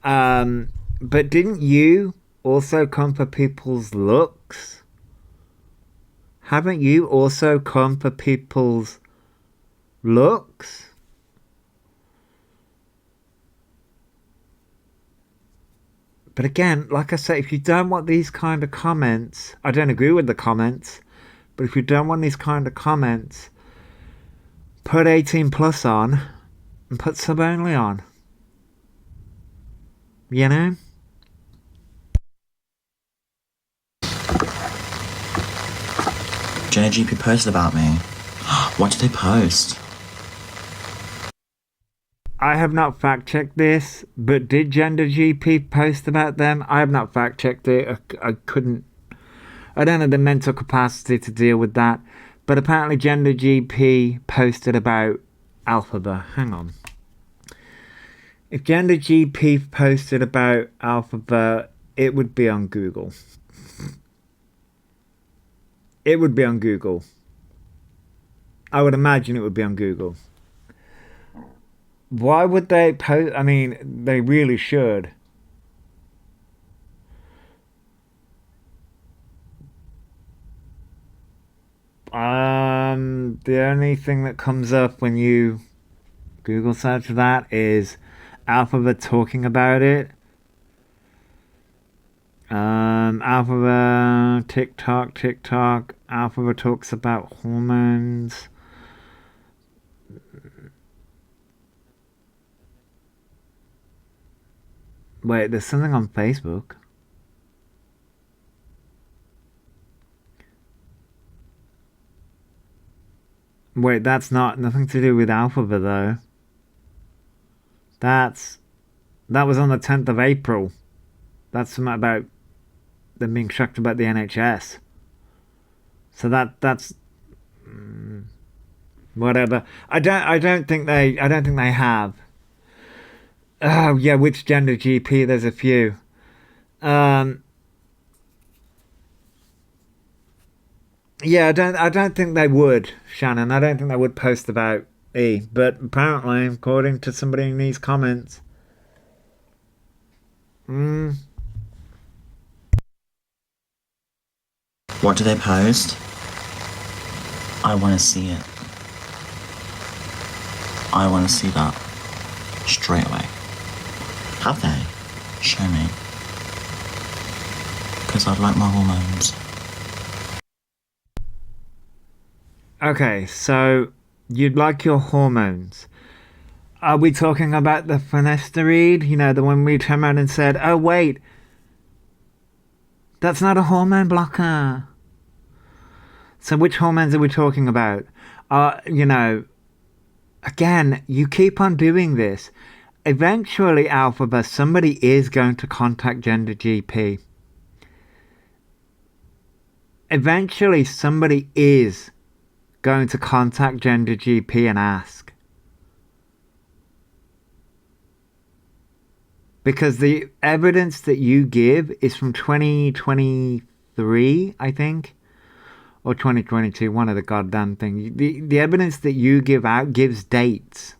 But didn't you also come for people's looks? Haven't you also come for people's looks? But again, like I say, if you don't want these kind of comments, I don't agree with the comments, but if you don't want these kind of comments, put 18 plus on and put sub only on. You know? GRWM posted about me. What did they post? I have not fact checked this, but did Gender GP post about them? I have not fact checked it. I couldn't. I don't have the mental capacity to deal with that. But apparently, Gender GP posted about Elphaba. Hang on. If Gender GP posted about Elphaba, it would be on Google. It would be on Google. I would imagine it would be on Google. Why would they post? I mean, they really should. The only thing that comes up when you Google search that is Elphaba talking about it. Elphaba, TikTok. Elphaba talks about hormones. Wait, there's something on Facebook. Wait, that's nothing to do with Elphaba though. That was on the 10th of April. That's something about them being shocked about the NHS. So that's whatever. I don't think they have. Oh yeah, which Gender GP? There's a few. Yeah, I don't think they would, Shannon. I don't think they would post about E. But apparently, according to somebody in these comments, What do they post? I want to see it. I want to see that straight away. Have they? Show me. Because I'd like my hormones. Okay, so you'd like your hormones. Are we talking about the finasteride? You know, the one we turned around and said, oh, wait, that's not a hormone blocker. So which hormones are we talking about? You know, again, you keep on doing this. Eventually, Elphaba, somebody is going to contact Gender GP. Eventually, somebody is going to contact Gender GP and ask. Because the evidence that you give is from 2023, I think, or 2022, one of the goddamn things. The evidence that you give out gives dates.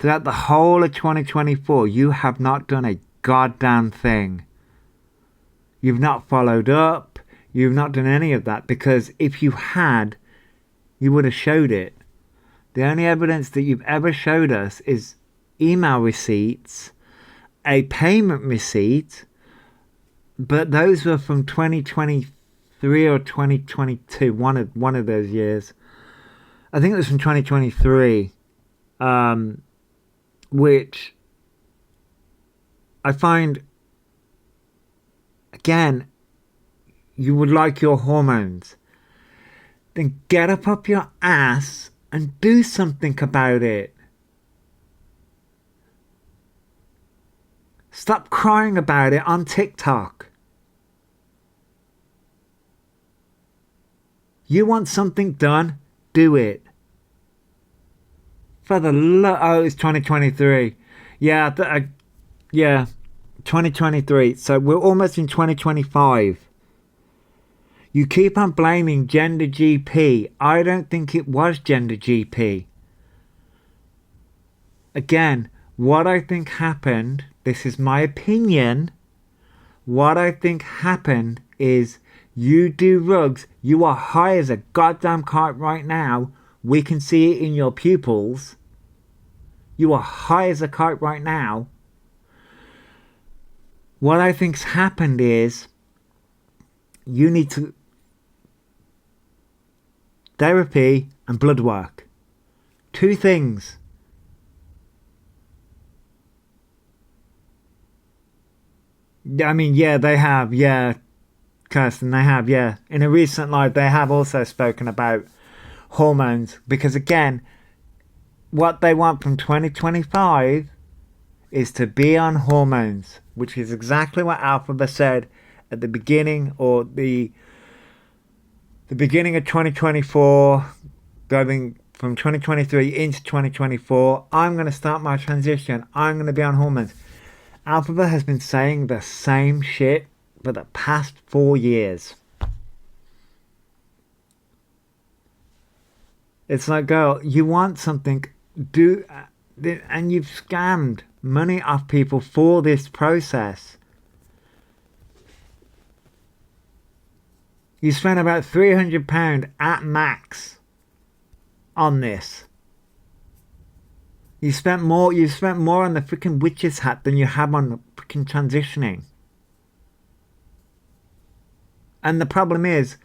Throughout the whole of 2024, you have not done a goddamn thing. You've not followed up. You've not done any of that, because if you had, you would have showed it. The only evidence that you've ever showed us is email receipts, a payment receipt, but those were from 2023 or 2022, one of those years. I think it was from 2023, which I find, again, you would like your hormones. Then get up your ass and do something about it. Stop crying about it on TikTok. You want something done? Do it. For the oh, it's 2023. Yeah, 2023. So we're almost in 2025. You keep on blaming Gender GP. I don't think it was Gender GP. Again, what I think happened, this is my opinion, what I think happened is you do rugs, you are high as a goddamn kite right now. We can see it in your pupils. You are high as a kite right now. What I think's happened is you need to therapy and blood work. Two things. I mean, yeah, they have, yeah, Kirsten, they have, yeah. In a recent live, they have also spoken about hormones, because again, what they want from 2025 is to be on hormones, which is exactly what Elphaba said at the beginning, or the beginning of 2024, going from 2023 into 2024. I'm going to start my transition. I'm going to be on hormones. Elphaba has been saying the same shit for the past 4 years. It's like, girl, you want something, do, and you've scammed money off people for this process. You spent about £300 at max on this. You spent more on the freaking witch's hat than you have on the freaking transitioning. And the problem is,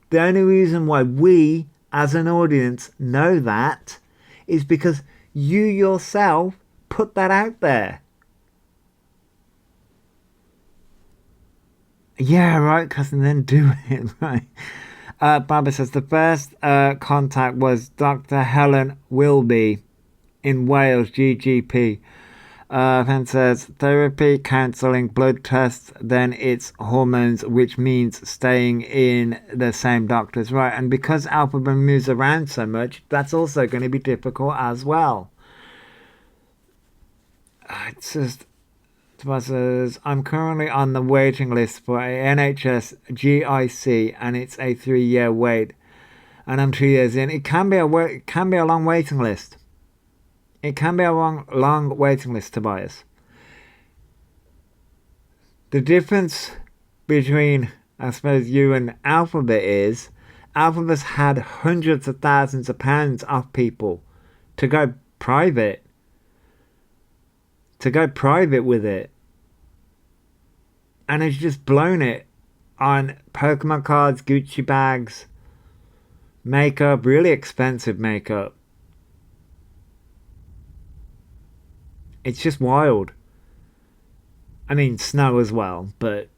the only reason why we as an audience know that is because you yourself put that out there. Yeah, right, cousin, then do it, right? Barbara says the first contact was Dr. Helen Wilby in Wales, GGP. Fan says therapy, counselling, blood tests, then it's hormones, which means staying in the same doctors, right? And because Elphaba moves around so much, that's also going to be difficult as well. It's just, says, I'm currently on the waiting list for a NHS GIC, and it's a 3-year wait, and I'm 2 years in. It can be a long waiting list. It can be a long waiting list, Tobias. The difference between, I suppose, you and Elphaba is Elphaba's had hundreds of thousands of pounds off people to go private. To go private with it. And it's just blown it on Pokemon cards, Gucci bags, makeup, really expensive makeup. It's just wild. I mean, snow as well, but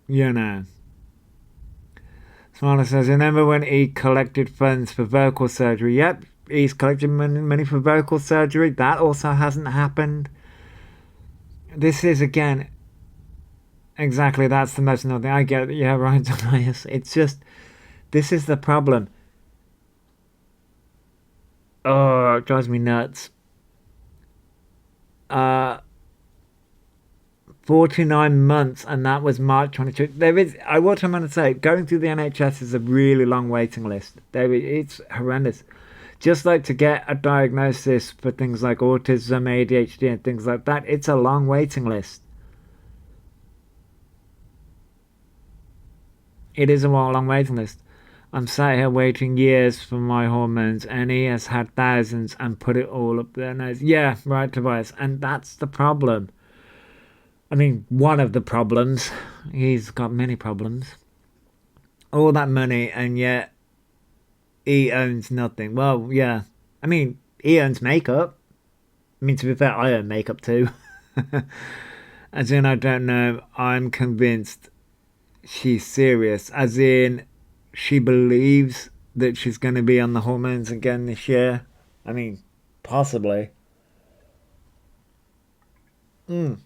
you know. Smiley says, remember when he collected funds for vocal surgery? Yep, he's collected money for vocal surgery. That also hasn't happened. This is, again, exactly, that's the most annoying thing. I get it, yeah, right, Tobias. It's just, this is the problem. Oh, it drives me nuts. Uh, 49 months, and that was March 22. There is, what I'm going to say, going through the NHS is a really long waiting list. It's horrendous. Just like to get a diagnosis for things like autism, ADHD, and things like that, it's a long waiting list. It is a long waiting list. I'm sat here waiting years for my hormones, and he has had thousands and put it all up their nose. Yeah, right, Tobias. And that's the problem. I mean, one of the problems. He's got many problems. All that money, and yet he owns nothing. Well, yeah. I mean, he owns makeup. I mean, to be fair, I own makeup too. As in, I don't know. I'm convinced she's serious. As in, she believes that she's going to be on the hormones again this year. I mean, possibly. Mm.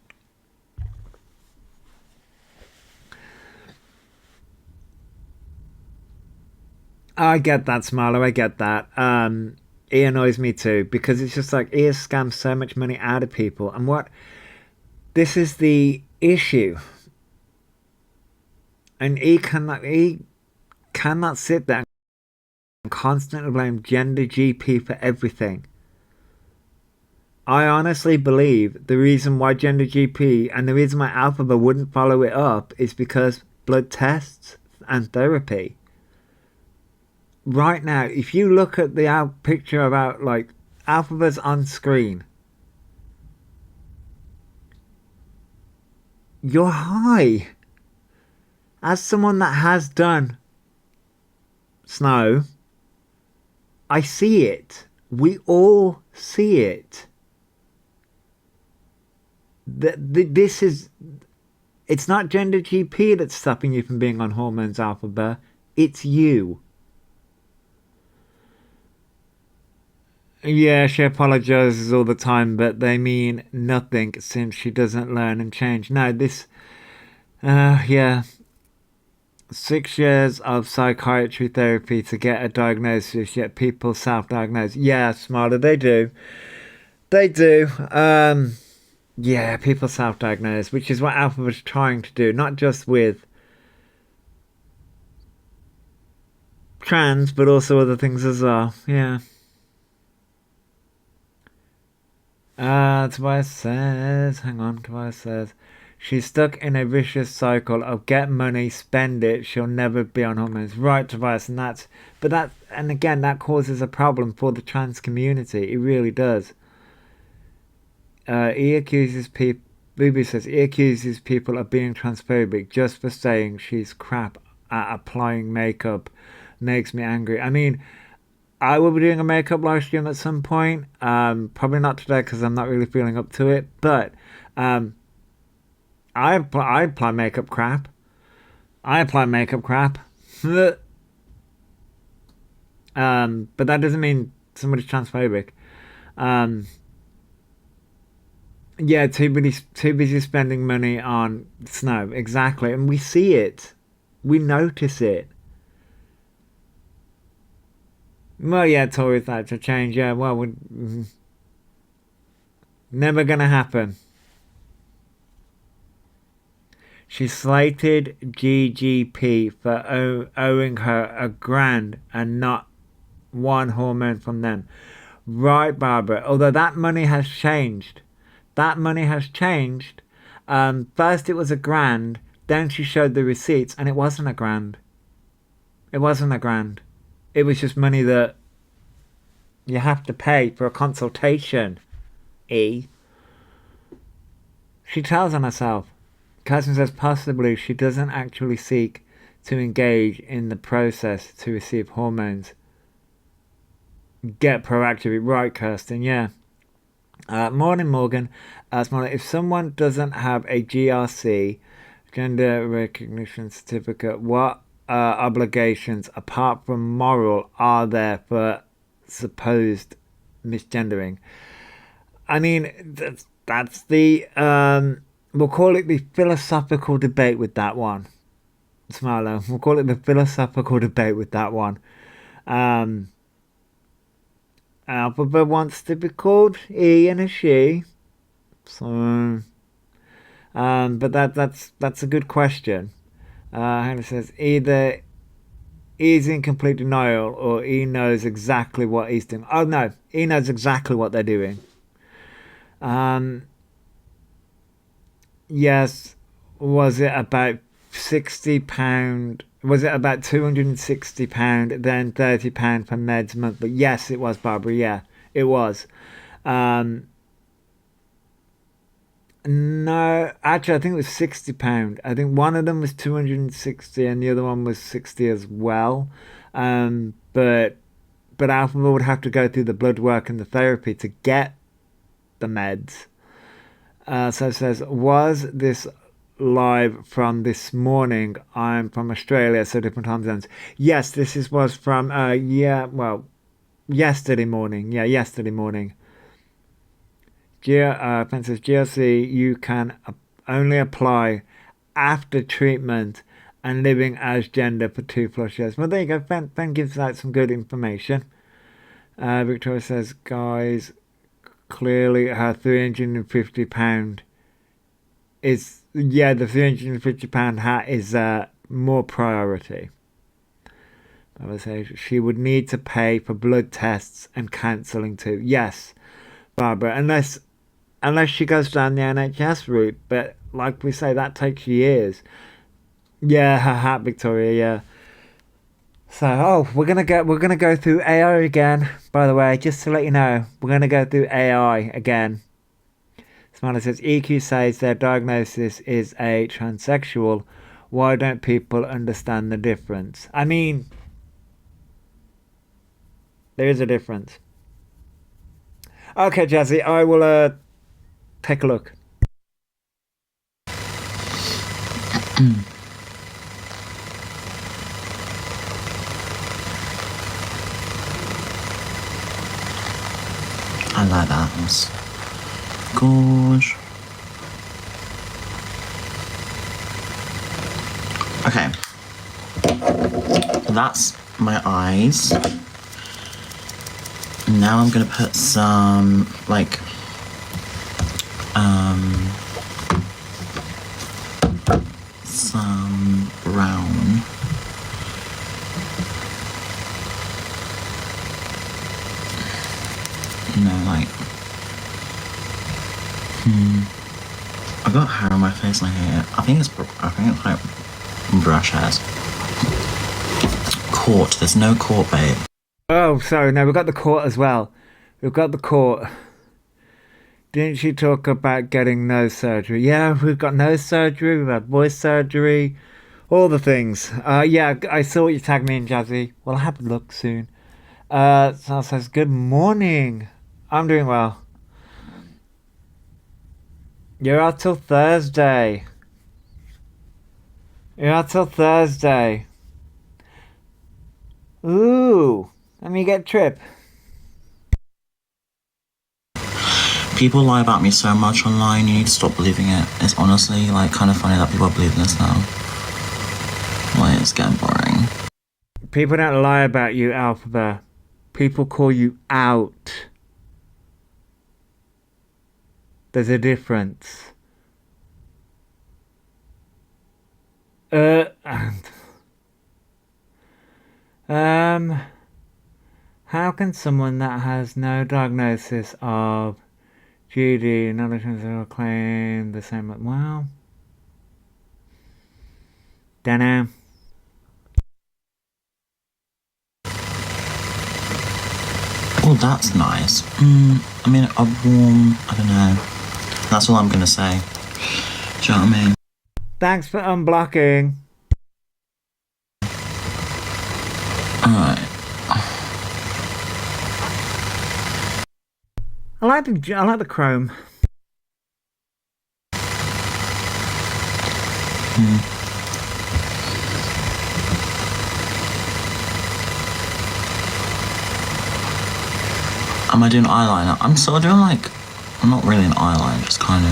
I get that, Smiler. I get that. He annoys me too because it's just like he has scammed so much money out of people. And what this is the issue. And he cannot sit there and constantly blame Gender GP for everything. I honestly believe the reason why Gender GP and the reason why Elphaba wouldn't follow it up is because blood tests and therapy. Right now, if you look at the picture about like Elphaba's on screen, you're high. As someone that has done snow, I see it. We all see it. This is. It's not Gender GP that's stopping you from being on hormones, Elphaba. It's you. Yeah, she apologizes all the time, but they mean nothing since she doesn't learn and change. No, this. Yeah. 6 years of psychiatry therapy to get a diagnosis, yet people self diagnose. Yeah, Smarter, they do. They do. Yeah, people self diagnose, which is what Alpha was trying to do, not just with trans, but also other things as well. Yeah. Tobias says, hang on, Tobias says, she's stuck in a vicious cycle of get money, spend it, she'll never be on hormones. Right, Tobias, and again, that causes a problem for the trans community. It really does. He accuses people, Booby says, he accuses people of being transphobic just for saying she's crap at applying makeup. Makes me angry. I mean, I will be doing a makeup live stream at some point. Probably not today because I'm not really feeling up to it. But I apply makeup crap. I apply makeup crap. But that doesn't mean somebody's transphobic. Yeah, too busy spending money on snow. Exactly, and we see it. We notice it. Well, yeah, Tory Thatcher change. Yeah, well, we're never gonna happen. She slated GGP for owing her a grand and not one hormone from them. Right, Barbara. Although that money has changed. That money has changed. First it was a grand, then she showed the receipts, and it wasn't a grand. It wasn't a grand. It was just money that you have to pay for a consultation. E. She tells on herself. Cousin says possibly she doesn't actually seek to engage in the process to receive hormones. Get proactive. Right, Kirsten, yeah. Morning, Morgan. Morning. If someone doesn't have a GRC, gender recognition certificate, what obligations, apart from moral, are there for supposed misgendering? I mean, that's the we'll call it the philosophical debate with that one. Smilo, we'll call it the philosophical debate with that one. Elphaba wants to be called he and a she, so but that's a good question. Hannah says either he's in complete denial or he knows exactly what he's doing. Oh no, he knows exactly what they're doing. Yes, was it about £60? Was it about £260, then £30 per meds monthly? Yes, it was, Barbara. Yeah, it was. No, actually, I think it was £60. I think one of them was 260, and the other one was 60 as well. But Elphaba would have to go through the blood work and the therapy to get the meds. So it says, was this live from this morning? I'm from Australia, so different time zones. Yes, was from yesterday morning. Yeah, yesterday morning. Says GRC you can only apply after treatment and living as gender for 2+ years. Well, there you go. Ben gives out some good information. Victoria says, guys, clearly her £350 is, yeah, the £350 hat is more priority. I would say she would need to pay for blood tests and counselling too. Yes, Barbara, unless she goes down the NHS route, but like we say, that takes years. Yeah, her hat, Victoria. Yeah. So, we're gonna go through AI again. By the way, just to let you know, we're gonna go through AI again. Smiley says EQ says their diagnosis is a transsexual. Why don't people understand the difference? I mean, there is a difference. Okay, Jazzy, I will take a look. I like that. That's good. Okay. That's my eyes. Now I'm gonna put some, like, some brown. You know, like, I got hair on my face and I hate it. I think it's like brush hairs. Court. There's no court, babe. Oh, sorry. No, we've got the court as well. We've got the court. Didn't she talk about getting nose surgery? Yeah, we've got nose surgery. We've had voice surgery. All the things. Yeah, I saw what you tagged me in, Jazzy. Well, I have a look soon. Sal says, good morning. I'm doing well. You're out till Thursday. Ooh. Let me get a trip. People lie about me so much online, you need to stop believing it. It's honestly, like, kind of funny that people are believing this now. Like, it's getting boring. People don't lie about you, Elphaba. People call you out. There's a difference. How can someone that has no diagnosis of GD non claim the same? Well, dunno. Oh, that's nice. I mean, a warm, I don't know. That's all I'm gonna say. Do you know what I mean? Thanks for unblocking. I like the chrome. Am I doing eyeliner? I'm sort of doing like, I'm not really an eyeliner, just kind of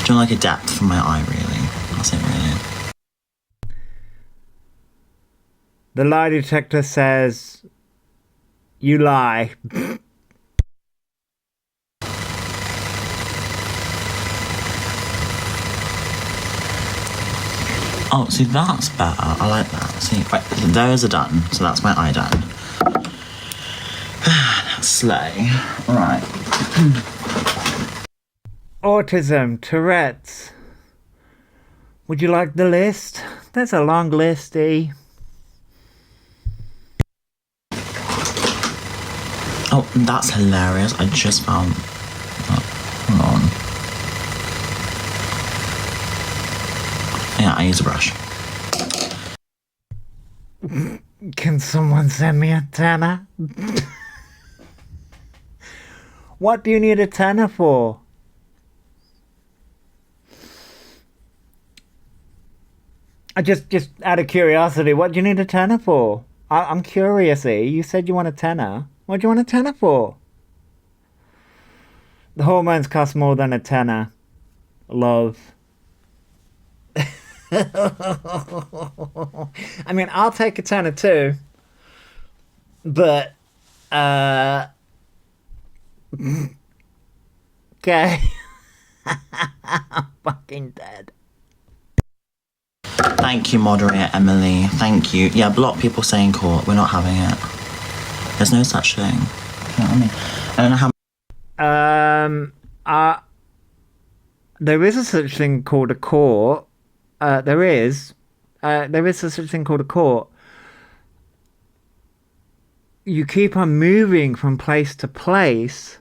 doing like a depth for my eye, really. That's it, really. The lie detector says you lie. Oh, see, that's better. I like that. See, right, those are done. So that's my eye done. That's slay. Right. Autism, Tourette's. Would you like the list? There's a long list, E. Oh, that's hilarious. I just found... hold on. Yeah, I use a brush. Can someone send me a tenner? What do you need a tenner for? I just out of curiosity, what do you need a tenner for? I'm curious, E. You said you want a tenner. What do you want a tenner for? The hormones cost more than a tenner. Love. I mean, I'll take a tenner too. But, okay. I'm fucking dead. Thank you, moderator Emily. Thank you. Yeah, block people saying court. We're not having it. There's no such thing. You know what I mean? I don't know how... There is a such thing called a court. There is a such thing called a court. You keep on moving from place to place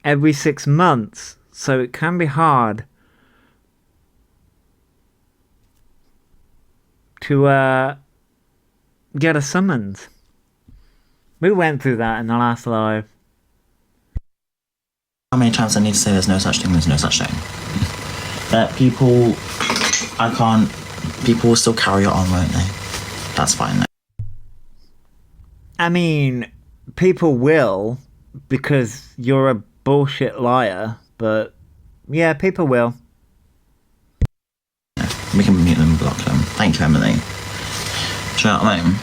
every 6 months, so it can be hard to get a summons. We went through that in the last live. How many times I need to say there's no such thing, there's no such thing. That people... I can't... People will still carry it on, won't they? That's fine, though. I mean, people will, because you're a bullshit liar, but yeah, people will. We can mute them and block them. Thank you, Emily. Do you know what I mean?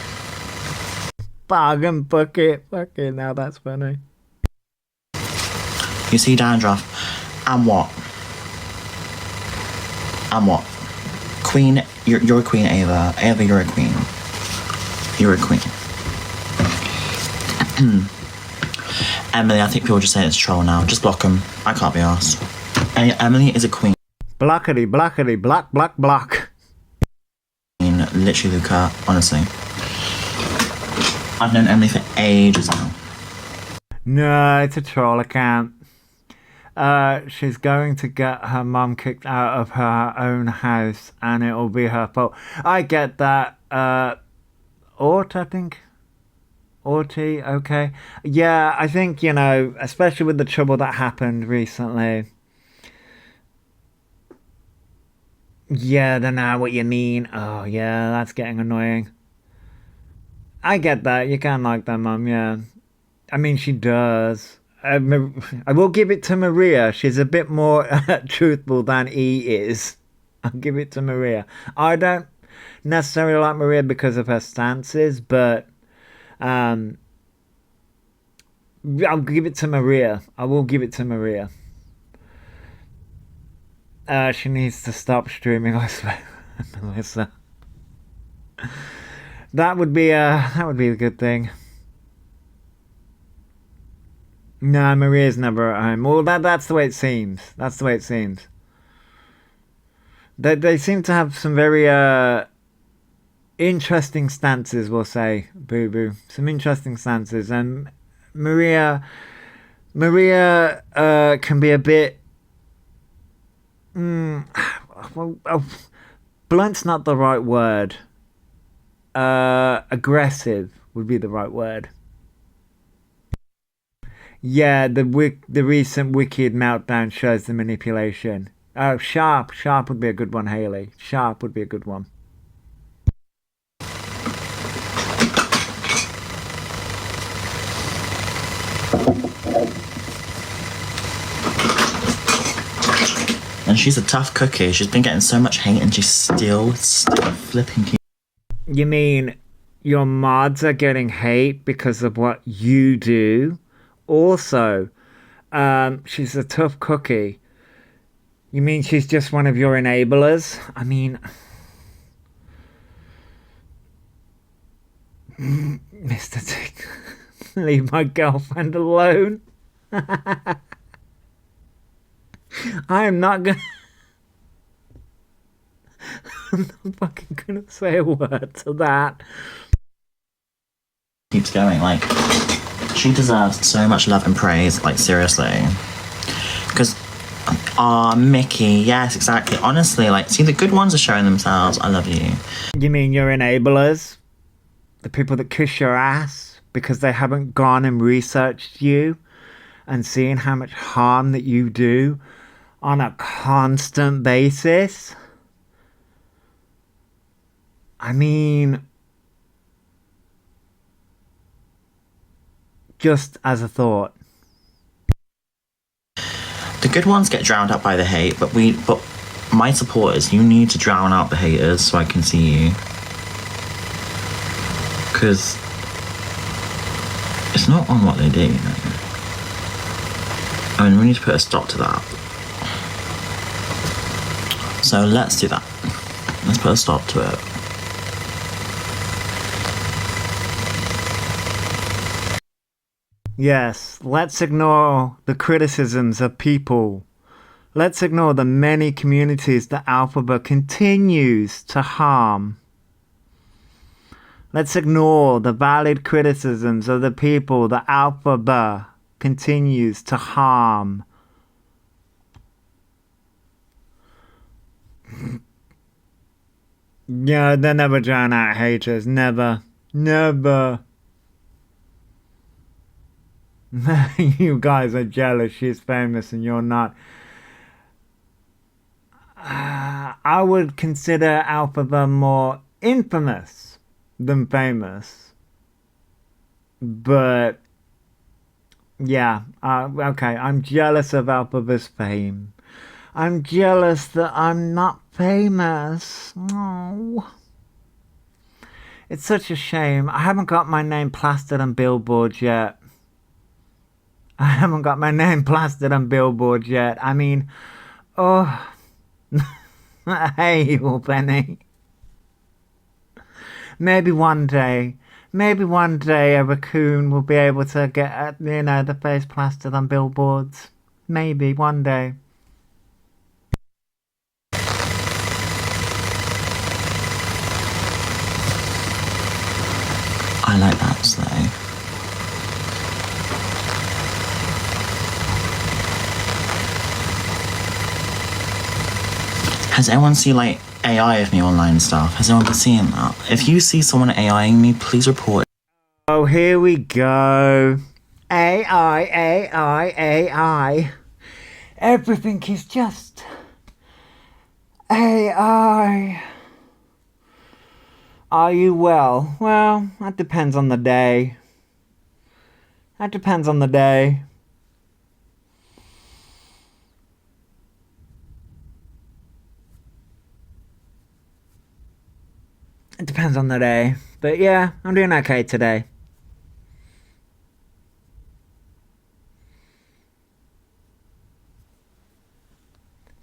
Bargain bucket. Fucking now that's funny. You see dandruff. And what? And what? Queen, you're a queen, Ava. Ava, you're a queen. You're a queen. Emily, I think people just say it's troll now. Just block them. I can't be arsed. Emily is a queen. Blockity, blockity, block, block, block. Literally, Luca, honestly. I've known Emily for ages now. No, it's a troll account. She's going to get her mum kicked out of her own house and it'll be her fault. I get that. Ort, I think. Orty, okay. Yeah, I think, you know, especially with the trouble that happened recently. Yeah, I don't know what you mean. Oh, yeah, that's getting annoying. I get that. You can like that, mum, yeah. I mean, she does. I will give it to Maria. She's a bit more truthful than E is. I'll give it to Maria. I don't necessarily like Maria because of her stances, but I'll give it to Maria. I will give it to Maria. She needs to stop streaming, I swear, Melissa. That would be a good thing. No, Maria's never at home. Well, that's the way it seems. That's the way it seems. They seem to have some very interesting stances, we'll say, Boo Boo. Some interesting stances, and Maria can be a bit. Blunt's not the right word. Aggressive would be the right word. Yeah, the recent Wicked meltdown shows the manipulation. Oh, Sharp would be a good one, Haley. Sharp would be a good one. And she's a tough cookie. She's been getting so much hate and she's still flipping cute. You mean your mods are getting hate because of what you do? Also, she's a tough cookie. You mean she's just one of your enablers? I mean, Mr. Tick, leave my girlfriend alone. I am not gonna. I'm not fucking gonna say a word to that. Keeps going. Like, she deserves so much love and praise. Like, seriously. Because, Mickey, yes, exactly. Honestly, like, see, the good ones are showing themselves. I love you. You mean your enablers? The people that kiss your ass because they haven't gone and researched you and seen how much harm that you do on a constant basis? I mean, just as a thought. The good ones get drowned out by the hate, but my supporters, you need to drown out the haters so I can see you. Because it's not on what they do, you know. I mean, we need to put a stop to that. So let's do that. Let's put a stop to it. Yes, let's ignore the criticisms of people. Let's ignore the many communities that Elphaba continues to harm. Let's ignore the valid criticisms of the people that Elphaba continues to harm. Yeah, they never drown out haters. Never. Never. You guys are jealous. She's famous and you're not. I would consider Elphaba more infamous than famous. But yeah, okay. I'm jealous of Elphaba's fame. I'm jealous that I'm not famous. Oh. It's such a shame. I haven't got my name plastered on billboards yet. I mean, oh, hey, you Penny. Maybe one day a raccoon will be able to get, the face plastered on billboards. Maybe one day. I like that, so. Has anyone seen, like, AI of me online and stuff? Has anyone been seeing that? If you see someone AIing me, please report it. Oh, here we go. AI. Everything is just AI. Are you well? Well, that depends on the day. It depends on the day. But yeah, I'm doing okay today.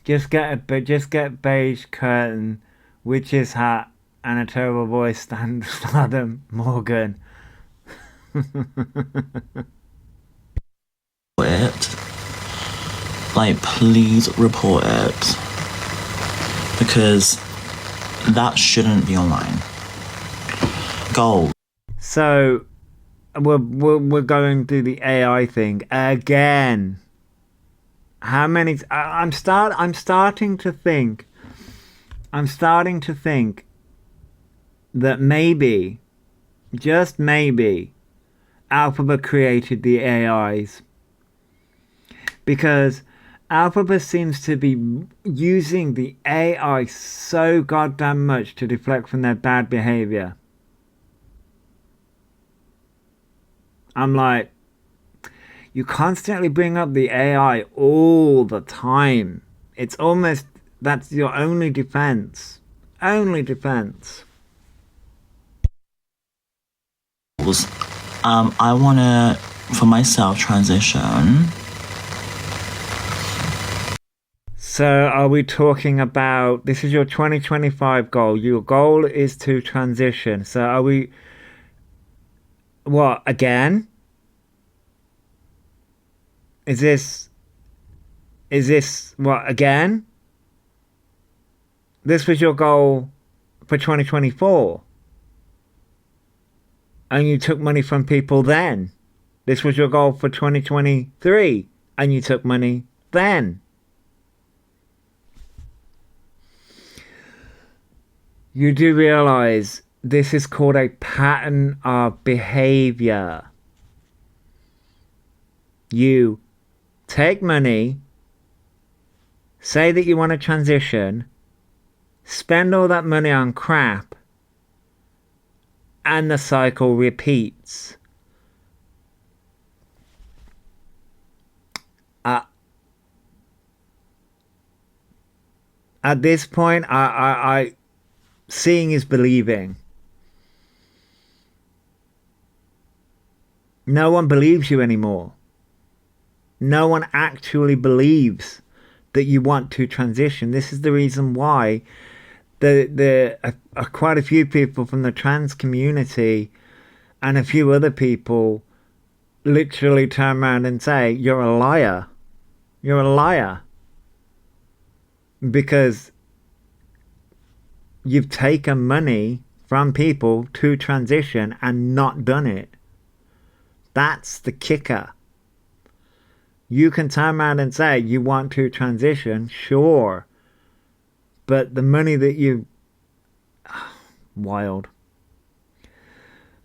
Just get beige curtain, witch's hat, and a terrible voice. Stardom Morgan. It. Like, please report it. Because that shouldn't be online. Gold. So we're going through the AI thing again. How many? I'm starting to think that maybe, just maybe, Elphaba created the AIs because Elphaba seems to be using the AI so goddamn much to deflect from their bad behavior. I'm like, you constantly bring up the AI all the time. It's almost that's your only defense. Only defense. I want to, for myself, transition. So are we talking about, this is your 2025 goal. Your goal is to transition. So are we, what, again? Is this what, again? This was your goal for 2024. And you took money from people then. This was your goal for 2023. And you took money then. You do realize this is called a pattern of behavior. You take money, say that you want to transition, spend all that money on crap, and the cycle repeats. At this point, I seeing is believing. No one believes you anymore. No one actually believes that you want to transition. This is the reason why there are quite a few people from the trans community and a few other people literally turn around and say, you're a liar. You're a liar. Because you've taken money from people to transition and not done it. That's the kicker. You can turn around and say you want to transition, sure. But the money that you... Wild.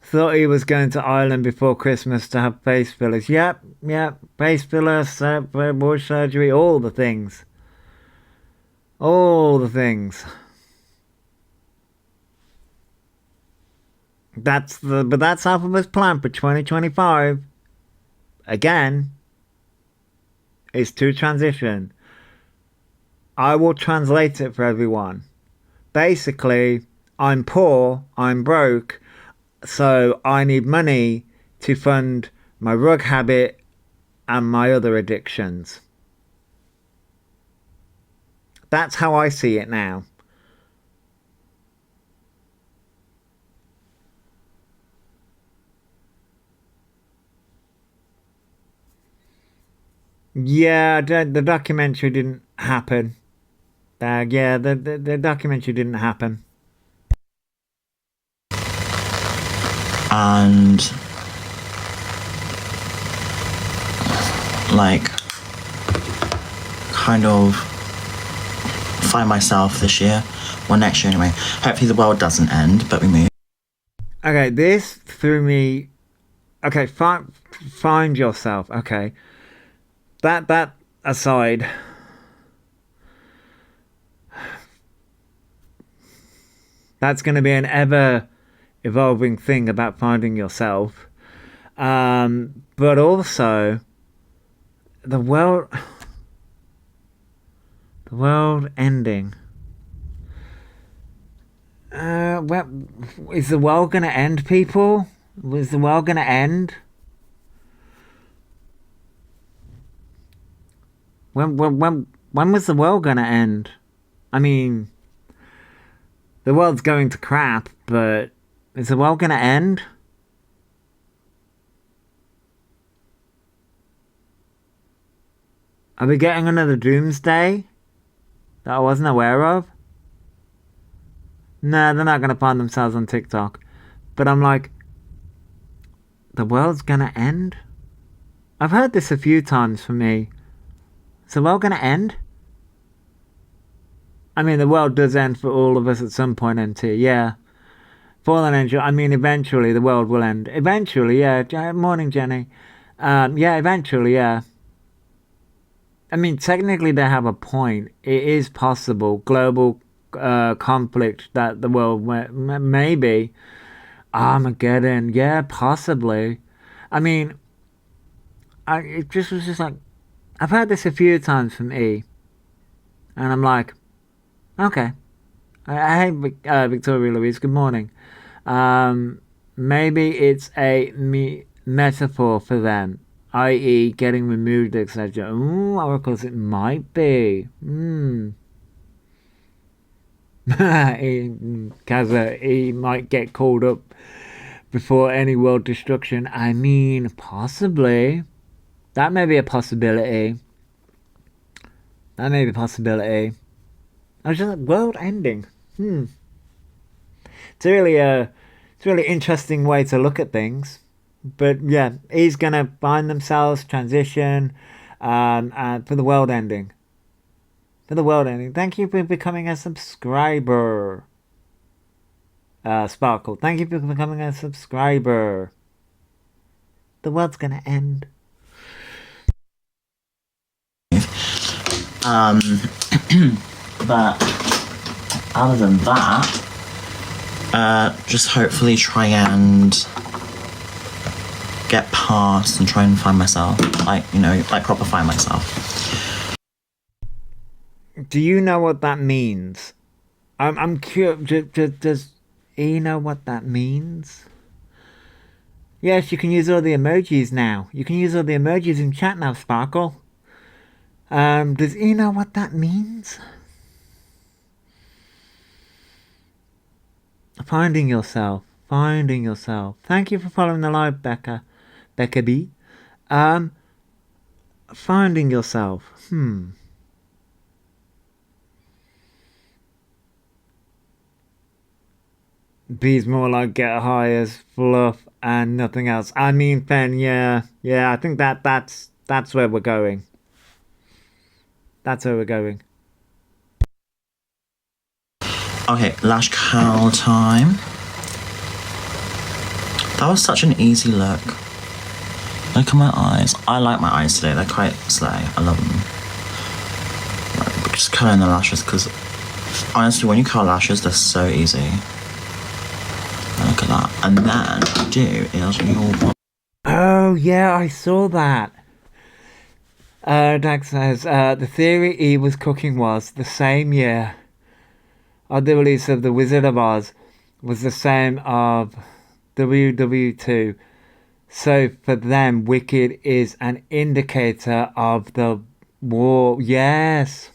Thought he was going to Ireland before Christmas to have face fillers. Yep. Face fillers, bush surgery, all the things. All the things. But that's Elphaba's plan for 2025. Again, is to transition. I will translate it for everyone. Basically, I'm poor, I'm broke, so I need money to fund my rug habit and my other addictions. That's how I see it now. Yeah, the documentary didn't happen. The documentary didn't happen. And like kind of find myself this year, well, next year anyway. Hopefully the world doesn't end, but we move. Okay, this threw me. Okay, find yourself. Okay, that aside, that's going to be an ever evolving thing about finding yourself. But also, the world ending. Is the world gonna end, people? Was the world gonna end? When was the world gonna end? I mean, the world's going to crap, but is the world gonna end? Are we getting another doomsday that I wasn't aware of? No, they're not going to find themselves on TikTok. But I'm like, the world's going to end? I've heard this a few times from me. Is the world going to end? I mean, the world does end for all of us at some point, NT, yeah. Fallen angel, I mean, eventually the world will end. Eventually, yeah. Morning, Jenny. Yeah, eventually, yeah. I mean, technically they have a point. It is possible. Global conflict that the world maybe Armageddon. Yeah, possibly. I mean, it just was just like I've heard this a few times from E, and I'm like, okay. Hey, Victoria Louise. Good morning. Um, maybe it's a metaphor for them, i.e., getting removed, etc. Ooh, oracles, it might be. Kaza, he might get called up before any world destruction. I mean, possibly. That may be a possibility. That may be a possibility. I was just like, world ending. It's it's a really interesting way to look at things. But yeah, he's gonna find themselves transition, for the world ending. For the world ending. Thank you for becoming a subscriber. Sparkle. Thank you for becoming a subscriber. The world's gonna end. But other than that, just hopefully try and get past and try and find myself, like proper find myself. Do you know what that means? I'm curious. Does he know what that means? Yes, you can use all the emojis now. You can use all the emojis in chat now, Sparkle. Does he know what that means? Finding yourself. Finding yourself. Thank you for following the live, Becca. Becca B. Finding yourself. B's more like get high as fluff and nothing else. I mean, Pen, yeah. I think that's where we're going. That's where we're going. Okay, lash curl time. That was such an easy look. Look at my eyes. I like my eyes today. They're quite slay. I love them. Right, but just curling the lashes because honestly, when you curl lashes, they're so easy. Look at that. And then do is your. Oh yeah, I saw that. Dag says the theory he was cooking was the same year of the release of The Wizard of Oz was the same of WW2. So for them, Wicked is an indicator of the war. Yes,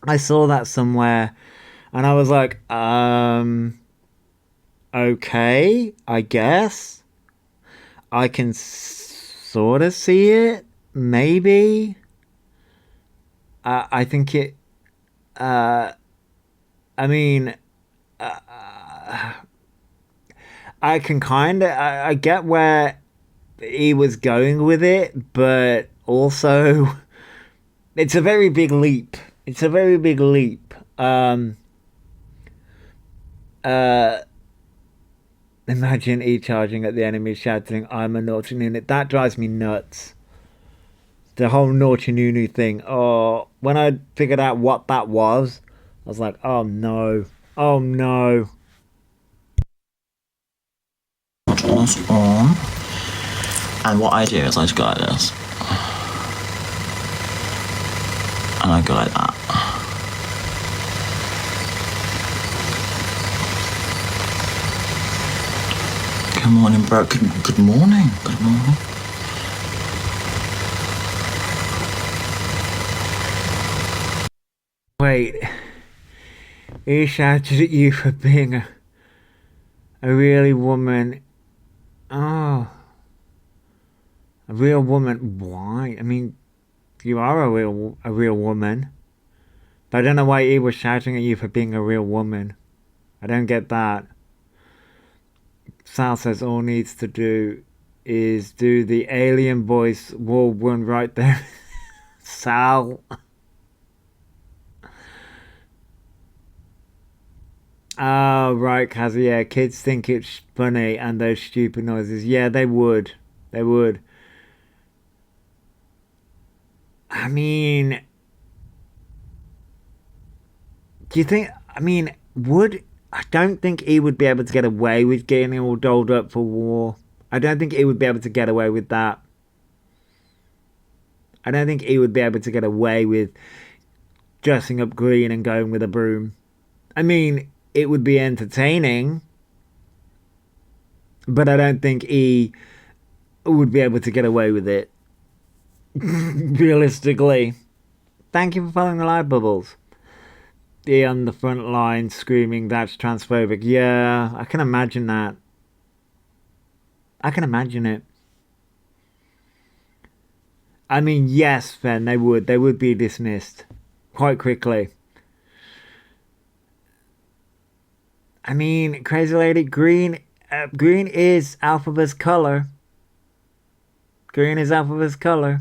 I saw that somewhere, and I was like, okay, I guess I can sort of see it. Maybe. I think it. I mean, I can kind of. I get where he was going with it, but also, it's a very big leap. It's a very big leap. Imagine E charging at the enemy, shouting, "I'm a naughty unit." That drives me nuts. The whole naughty Nunu thing. Oh, when I figured out what that was, I was like, oh no. Oh no. What's on? And what I do is I just go like this. And I go like that. Good morning, bro. Good morning. Good morning. Wait. He shouted at you for being a really woman. Oh. A real woman. Why? I mean, you are a real woman. But I don't know why he was shouting at you for being a real woman. I don't get that. Sal says all needs to do is do the alien voice wall one right there. Sal. Oh, right, Kazi. Yeah, kids think it's funny and those stupid noises. Yeah, they would. They would. I mean, do you think? I mean, would I don't think he would be able to get away with getting all dolled up for war. I don't think he would be able to get away with that. I don't think he would be able to get away with dressing up green and going with a broom. I mean, it would be entertaining, but I don't think he would be able to get away with it. Realistically. Thank you for following the live bubbles. He on the front line screaming that's transphobic. Yeah, I can imagine that. I can imagine it. I mean, yes, then they would. They would be dismissed quite quickly. I mean, crazy lady, green is Elphaba's color. Green is Elphaba's color.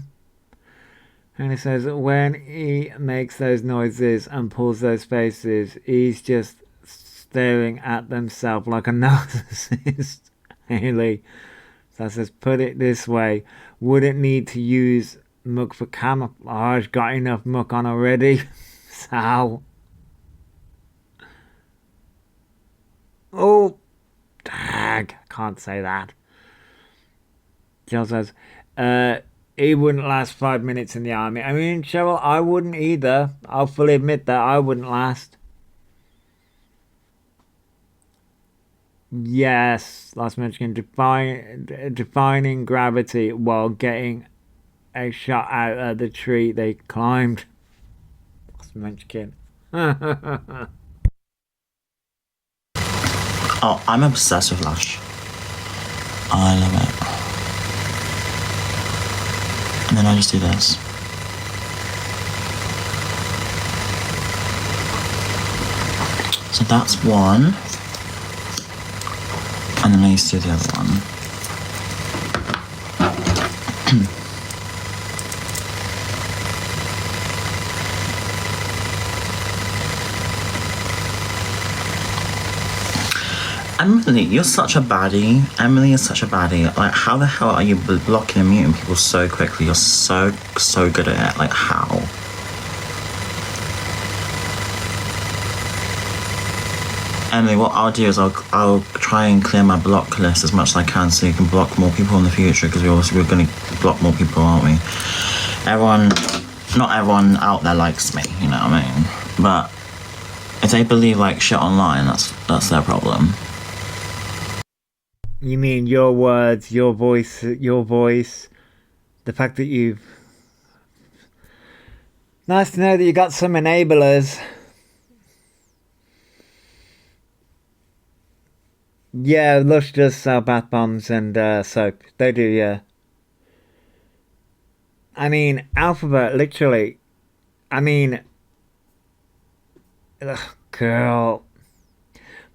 And it says when he makes those noises and pulls those faces, he's just staring at themselves like a narcissist. Haley. So it says, put it this way, wouldn't need to use muck for camouflage. Got enough muck on already. So. Oh, dag. Can't say that. Jill says, he wouldn't last 5 minutes in the army. I mean, Cheryl, I wouldn't either. I'll fully admit that I wouldn't last. Yes, last mention defining gravity while getting a shot out of the tree they climbed. Last mention. Oh, I'm obsessed with Lush. I love it. And then I just do this. So that's one. And then I used to do the other one. Emily, you're such a baddie. Emily is such a baddie. Like, how the hell are you blocking and muting people so quickly? You're so good at it. Like, how? Emily, what I'll do is I'll try and clear my block list as much as I can so you can block more people in the future, because we're going to block more people, aren't we? Not everyone out there likes me, you know what I mean? But if they believe like shit online, that's their problem. You mean your words, your voice, the fact that you've... Nice to know that you got some enablers. Yeah, Lush does sell bath bombs and soap. They do, yeah. I mean, Elphaba, literally. I mean... Ugh, girl.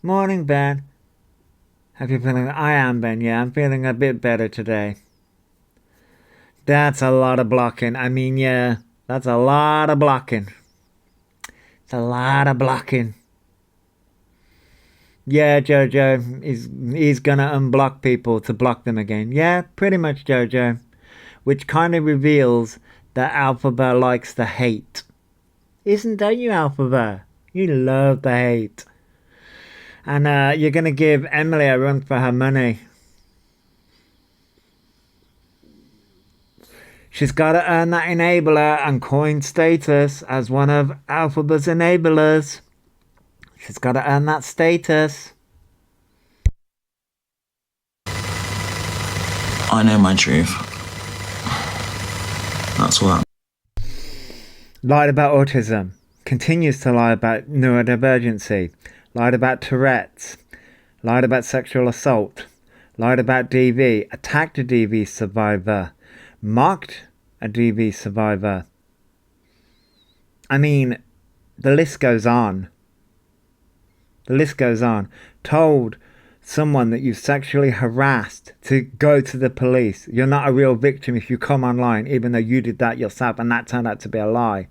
Morning, Ben. Have you feeling... I am, Ben, yeah. I'm feeling a bit better today. That's a lot of blocking. I mean, yeah. That's a lot of blocking. It's a lot of blocking. Yeah, Jojo. He's gonna unblock people to block them again. Yeah, pretty much, Jojo. Which kind of reveals that Elphaba likes the hate. Don't you, Elphaba? You love the hate. And you're going to give Emily a run for her money. She's got to earn that enabler and coin status as one of Elphaba's enablers. She's got to earn that status. I know my truth. That's what. Lied about autism. Continues to lie about neurodivergency. Lied about Tourette's, lied about sexual assault, lied about DV, attacked a DV survivor, mocked a DV survivor. I mean, the list goes on. The list goes on. Told someone that you've sexually harassed to go to the police. You're not a real victim if you come online, even though you did that yourself and that turned out to be a lie.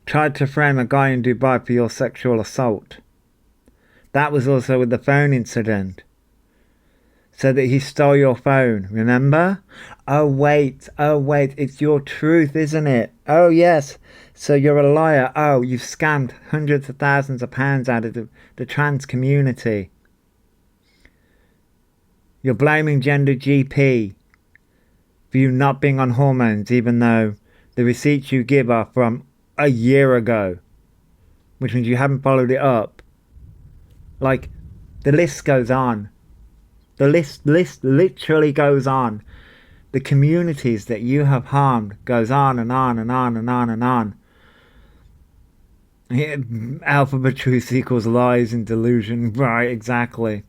Tried to frame a guy in Dubai for your sexual assault. That was also with the phone incident. so that he stole your phone, remember? Oh wait, it's your truth, isn't it? Oh yes, so you're a liar. Oh, you've scammed hundreds of thousands of pounds out of the trans community. You're blaming Gender GP for you not being on hormones, even though the receipts you give are from a year ago, which means you haven't followed it up. Like, the list goes on. The list literally goes on. The communities that you have harmed goes on and on and on and on and on. Alphabet truth equals lies and delusion. Right, exactly.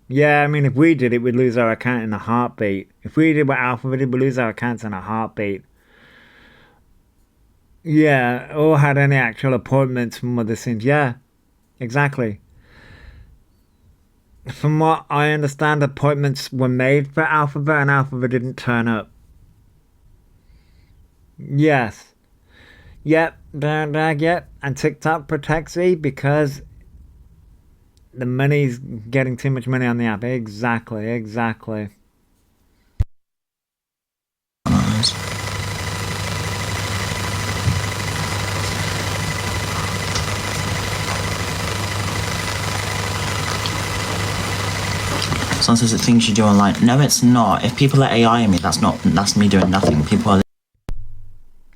Yeah, I mean, if we did it, we'd lose our account in a heartbeat. If we did what Alphabet did, we'd lose our accounts in a heartbeat. Yeah, or had any actual appointments from other scenes. Yeah, exactly. From what I understand, appointments were made for Alphabet and Alphabet didn't turn up. Yes. Yep, yep. And TikTok protects me because the money's getting too much money on the app. Exactly, exactly. Someone says it things you do online. No, it's not. If people are AIing me, that's me doing nothing. People are.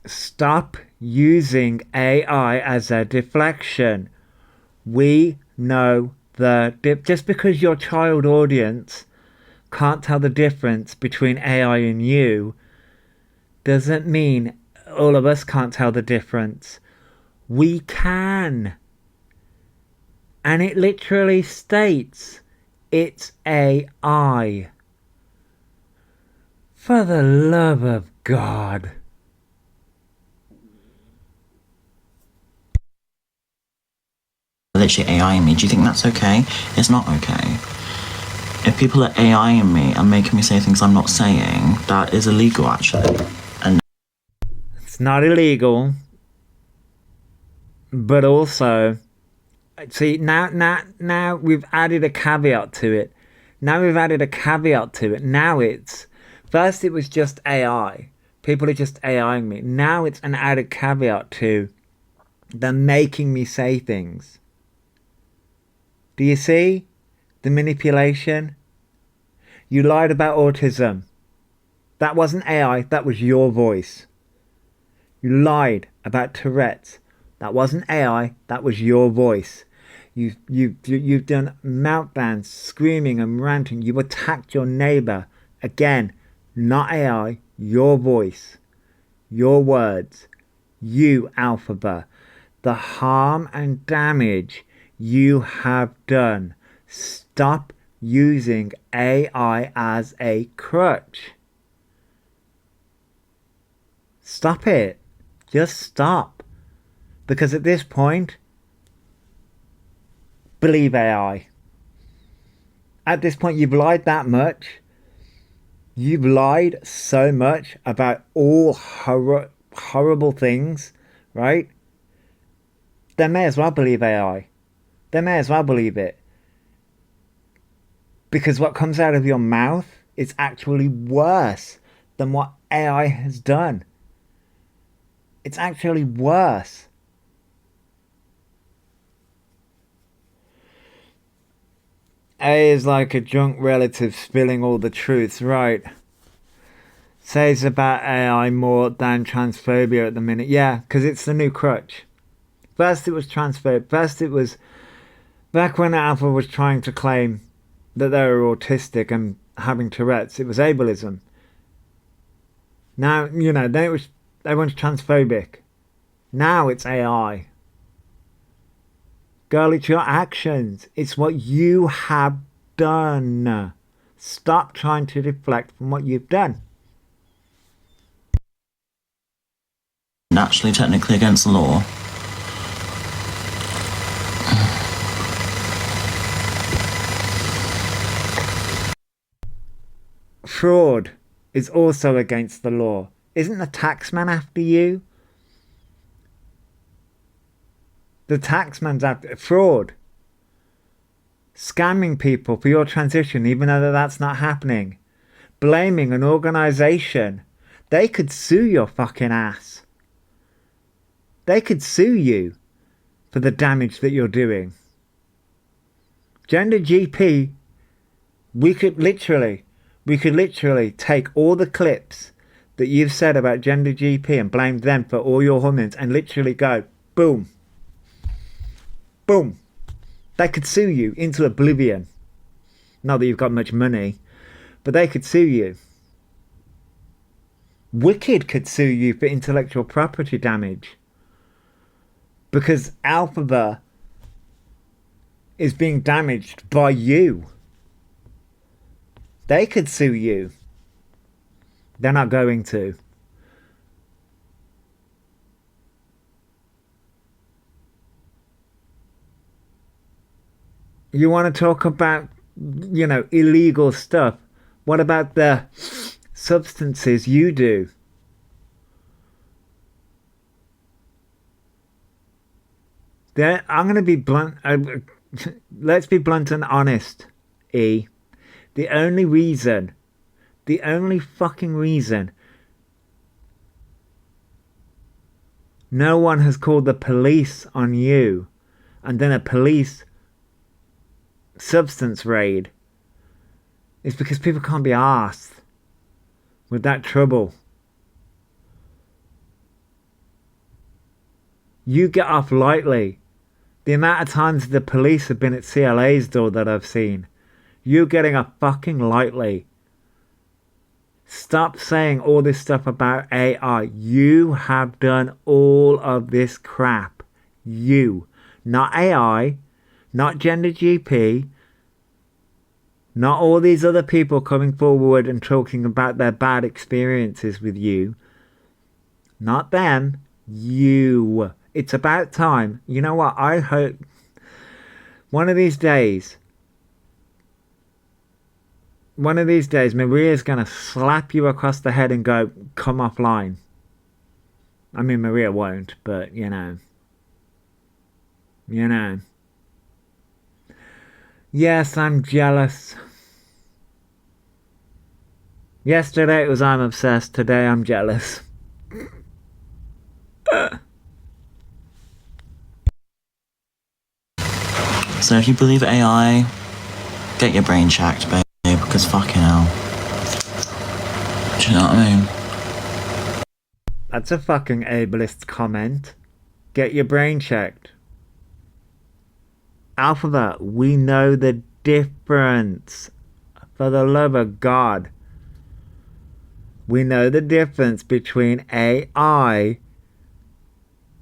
Stop using AI as a deflection. We know just because your child audience can't tell the difference between AI and you doesn't mean all of us can't tell the difference. We can. And it literally states it's AI. For the love of God. Literally AIing me. Do you think that's okay? It's not okay. If people are AIing me and making me say things I'm not saying, that is illegal actually. And it's not illegal, but also, see, now we've added a caveat to it. Now it's first it was just AI. People are just AIing me. Now it's an added caveat to they're making me say things. Do you see the manipulation? You lied about autism. That wasn't AI, that was your voice. You lied about Tourette's. That wasn't AI, that was your voice. You've done meltdowns, screaming and ranting. You attacked your neighbour. Again, not AI, your voice. Your words. You, Elphaba. The harm and damage you have done. Stop using AI as a crutch. Stop it. Just stop. Because at this point, believe AI. At this point, you've lied that much. You've lied so much about all horrible things, right? They may as well believe AI. They may as well believe it. Because what comes out of your mouth is actually worse than what AI has done. It's actually worse. A is like a drunk relative spilling all the truths, right? Says about AI more than transphobia at the minute. Yeah, because it's the new crutch. First it was transphobia. First it was back when Alpha was trying to claim that they were autistic and having Tourette's. It was ableism. Now, then it was everyone's transphobic. Now it's AI. Girl, it's your actions. It's what you have done. Stop trying to deflect from what you've done. Naturally, technically against the law. Fraud is also against the law. Isn't the taxman after you? The taxman's after fraud. scamming people for your transition, even though that's not happening, blaming an organization. They could sue your fucking ass. They could sue you for the damage that you're doing. Gender GP, we could literally take all the clips that you've said about Gender GP and blame them for all your hormones and literally go, boom, boom. They could sue you into oblivion. Not that you've got much money, but they could sue you. Wicked could sue you for intellectual property damage. Because Elphaba is being damaged by you. They could sue you. They're not going to. You want to talk about, illegal stuff. What about the substances you do? I'm going to be blunt. Let's be blunt and honest, E. The only fucking reason no one has called the police on you and then a police substance raid is because people can't be arsed with that trouble. You get off lightly. The amount of times the police have been at CLA's door that I've seen, you're getting off fucking lightly. Stop saying all this stuff about AI. You have done all of this crap. You. Not AI. Not Gender GP. Not all these other people coming forward and talking about their bad experiences with you. Not them. You. It's about time. You know what? I hope one of these days, Maria's going to slap you across the head and go, come offline. I mean, Maria won't, but you know. Yes, I'm jealous. Yesterday it was I'm obsessed. Today I'm jealous. So if you believe AI, get your brain checked, babe, because fucking hell. Do you know what I mean? That's a fucking ableist comment. Get your brain checked. Elphaba, we know the difference. For the love of God. We know the difference between AI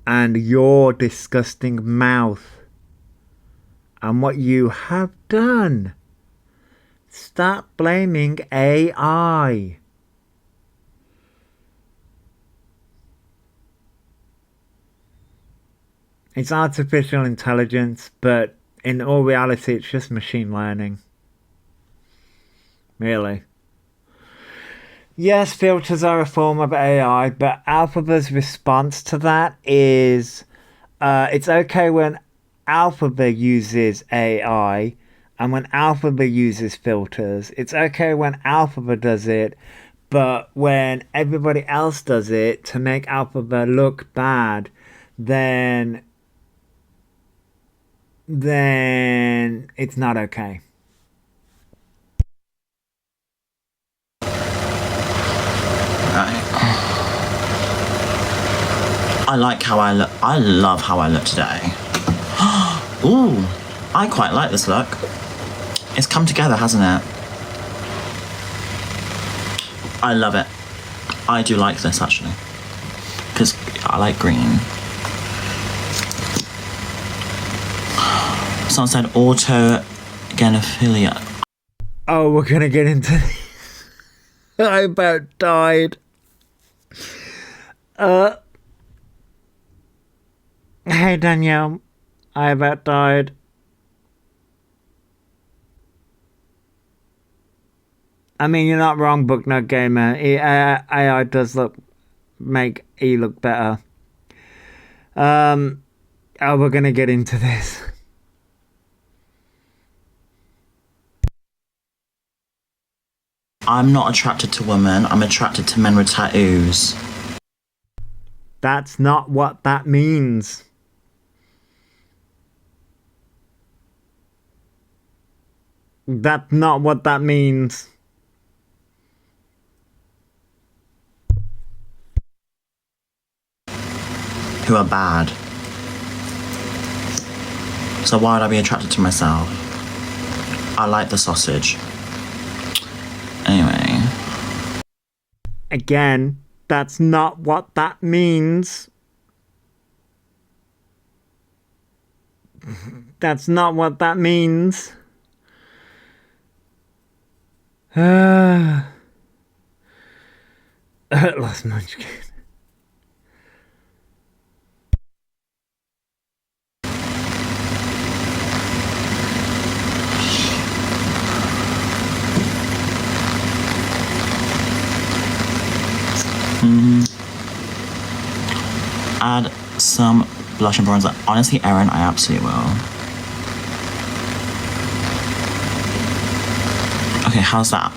and your disgusting mouth. And what you have done. Stop blaming AI. It's artificial intelligence, but in all reality, it's just machine learning. Really. Yes, filters are a form of AI, but Elphaba's response to that is it's okay when Elphaba uses AI and when Elphaba uses filters. It's okay when Elphaba does it, but when everybody else does it to make Elphaba look bad, then it's not okay. I like how I look. I love how I look today. Ooh, I quite like this look. It's come together, hasn't it? I love it. I do like this, actually. Because I like green. Someone said autogenophilia. Oh, we're gonna get into this. I about died. Hey Danielle, I about died. I mean, you're not wrong, Booknut Gamer. AI does make E look better. Oh, we're gonna get into this. I'm not attracted to women. I'm attracted to men with tattoos. That's not what that means. That's not what that means. Who are bad. So why would I be attracted to myself? I like the sausage. Anyway. Again, that's not what that means. That's not what that means. Lost Munchkin. Add some blush and bronzer. Honestly, Erin, I absolutely will. Okay, how's that?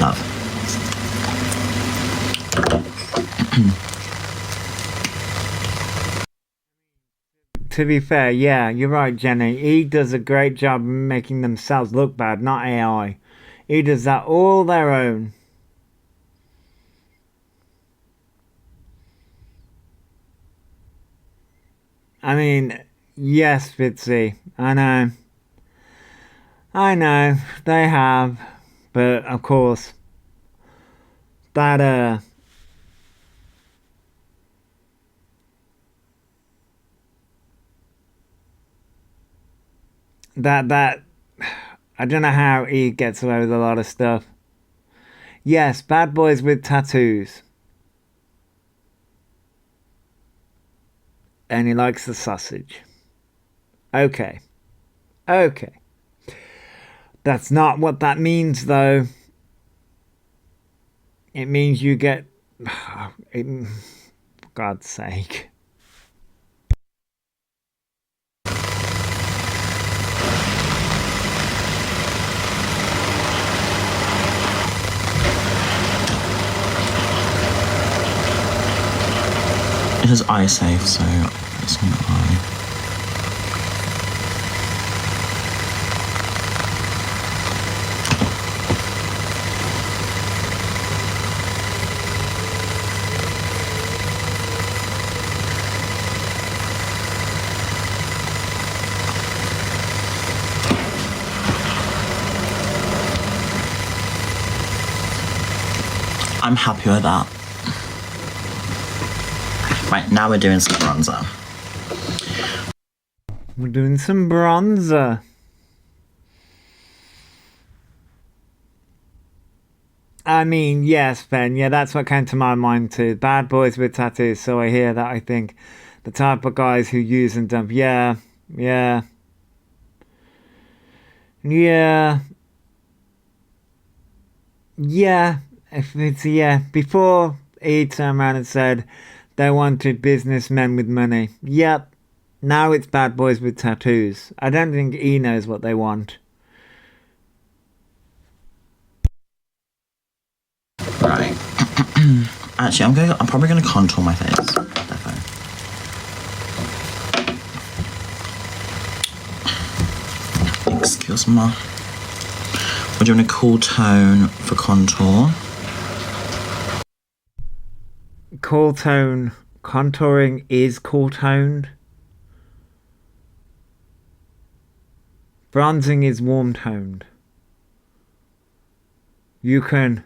Love. To be fair, yeah, you're right, Jenny. He does a great job of making themselves look bad, not AI. He does that all their own. I mean, yes, Fitzy, I know. I know, they have. But, of course, that, that, I don't know how he gets away with a lot of stuff. Yes, bad boys with tattoos. And he likes the sausage. Okay. Okay. That's not what that means, though. It means you get... for God's sake. It says eye safe, so it's not eye. I'm happy with that. Right, now we're doing some bronzer. We're doing some bronzer. I mean, yes, Ben. Yeah, that's what came to my mind too. Bad boys with tattoos. So I hear that. I think the type of guys who use and dump. Yeah, yeah, yeah, yeah. If it's yeah, before he turned around and said they wanted businessmen with money. Yep. Now it's bad boys with tattoos. I don't think he knows what they want. Right. Actually, I'm probably gonna contour my face. Defo. Excuse me. We're doing a cool tone for contour. Cool tone. Contouring is cool toned. Bronzing is warm toned. You can...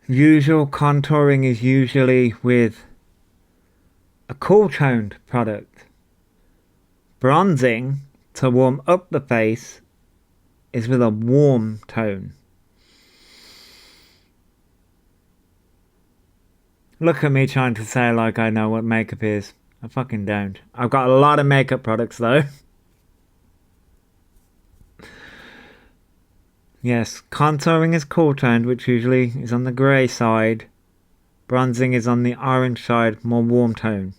usual contouring is usually with a cool toned product. Bronzing, to warm up the face, is with a warm tone. Look at me trying to say like I know what makeup is. I fucking don't. I've got a lot of makeup products though. Yes, contouring is cool toned, which usually is on the grey side. Bronzing is on the orange side, more warm tone.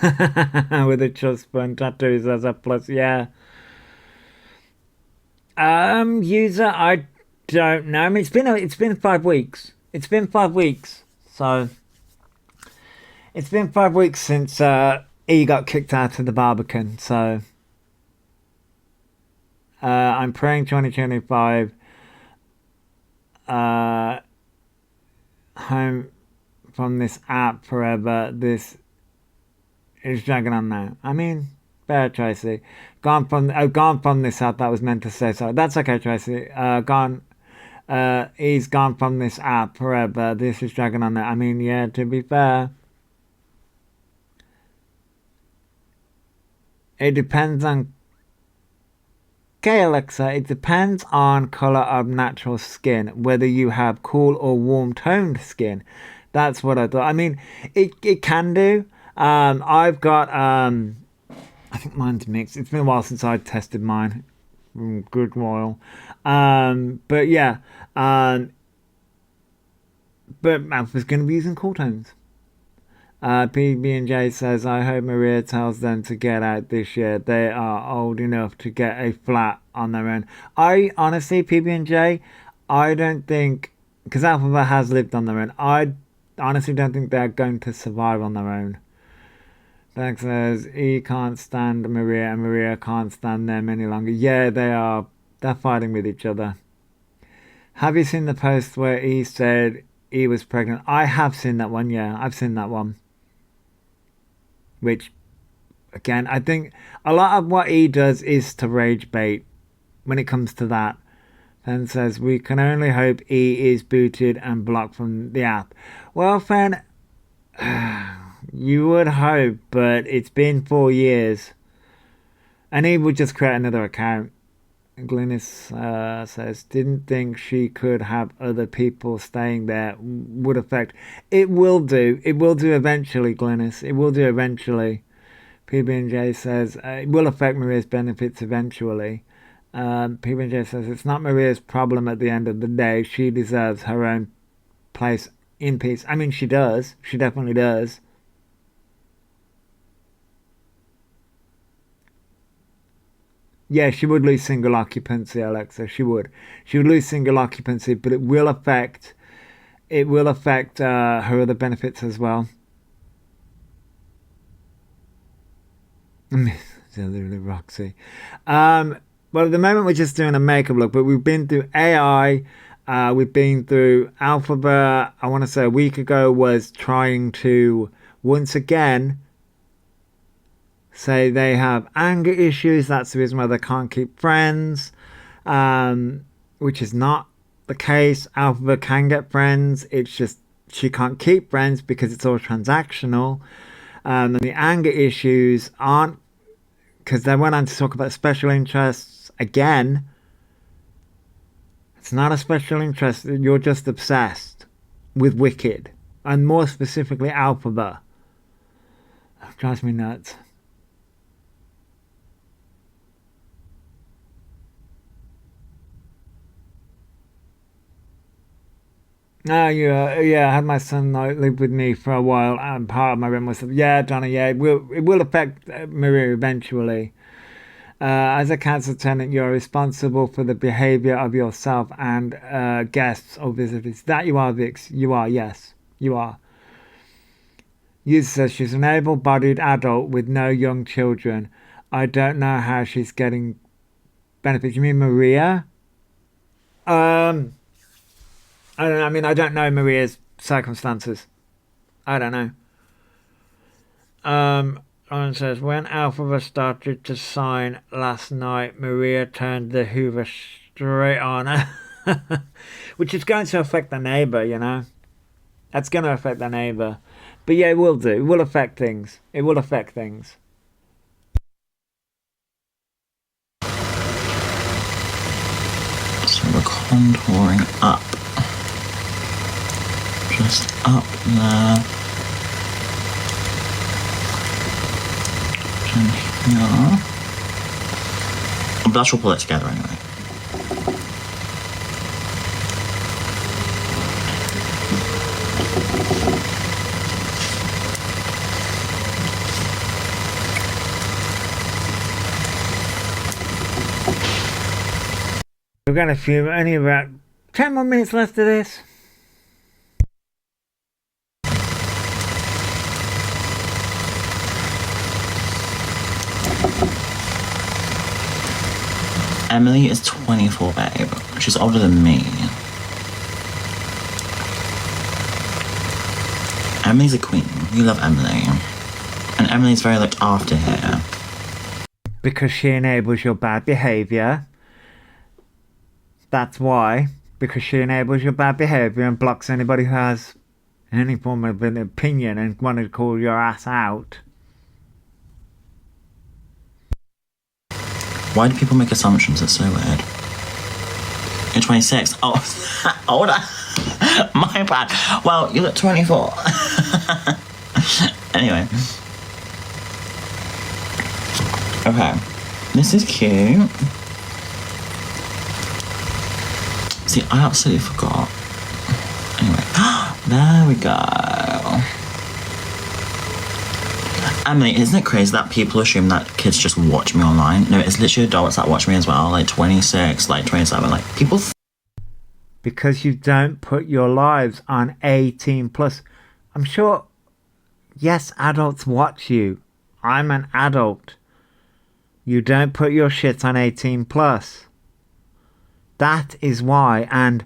with a trust fund tattoos as a plus. Yeah. User, I don't know. I mean, it's been 5 weeks. It's been 5 weeks. So it's been 5 weeks since he got kicked out of the Barbican. So I'm praying 2025. Uh, home from this app forever. This is dragging on now. I mean, fair, Tracy. Gone from this app. That was meant to say so. That's okay, Tracy. Gone. He's gone from this app forever. This is dragging on now. I mean, yeah. To be fair, it depends on. Okay, Alexa, it depends on color of natural skin, whether you have cool or warm toned skin. That's what I thought. I mean, it can do. I've got I think mine's mixed. It's been a while since I tested mine. Good while. But yeah. But Alpha's going to be using cool tones. PB&J says, I hope Maria tells them to get out this year. They are old enough to get a flat on their own. I honestly, PB&J, I don't think, because Elphaba has lived on their own, I honestly don't think they're going to survive on their own. Doug says, he can't stand Maria and Maria can't stand them any longer. Yeah, they're fighting with each other. Have you seen the post where he said he was pregnant? I have seen that one, yeah, I've seen that one. Which, again, I think a lot of what he does is to rage bait when it comes to that. Fen says, we can only hope he is booted and blocked from the app. Well, Fen, you would hope, but it's been 4 years. And he would just create another account. Glynis says, didn't think she could have other people staying there would affect. It will do. It will do eventually, Glynis. It will do eventually. PB&J says, it will affect Maria's benefits eventually. PB&J says, it's not Maria's problem at the end of the day. She deserves her own place in peace. I mean, she does. She definitely does. Yeah, she would lose single occupancy, Alexa. She would. She would lose single occupancy, but it will affect. It will affect her other benefits as well. Literally Roxy. Well, at the moment we're just doing a makeup look, but we've been through AI. We've been through Elphaba. I want to say a week ago was trying to once again say they have anger issues. That's the reason why they can't keep friends, which is not the case. Elphaba can get friends. It's just she can't keep friends because it's all transactional. And the anger issues aren't, because they went on to talk about special interests again. It's not a special interest. You're just obsessed with Wicked, and more specifically Elphaba. It drives me nuts. No, yeah, I had my son live with me for a while, and part of my rent was, yeah, Donna, yeah, it will affect Maria eventually. As a council tenant, you're responsible for the behaviour of yourself and guests or visitors. That you are, Vix. You are, yes, you are. User says she's an able-bodied adult with no young children. I don't know how she's getting benefits. You mean Maria? I don't know. I mean, I don't know Maria's circumstances. I don't know. Ron says, when Elphaba started to sign last night, Maria turned the Hoover straight on her. Which is going to affect the neighbour, you know. That's going to affect the neighbour. But yeah, it will do. It will affect things. It will affect things. So we're contouring up. Just up there. And here. That will pull it together anyway. We've got only about 10 more minutes left of this. Emily is 24, babe. She's older than me. Emily's a queen. You love Emily. And Emily's very looked after here. Because she enables your bad behaviour. That's why. Because she enables your bad behaviour and blocks anybody who has any form of an opinion and wanted to call your ass out. Why do people make assumptions? It's so weird. You're 26. Oh, older. My bad. Well, you look 24. Anyway. Okay. This is cute. See, I absolutely forgot. Anyway. There we go. Emily, isn't it crazy that people assume that kids just watch me online? No, it's literally adults that watch me as well, like 26, like 27, like people. Because you don't put your lives on 18 plus. I'm sure, yes, adults watch you. I'm an adult. You don't put your shit on 18 plus. That is why. And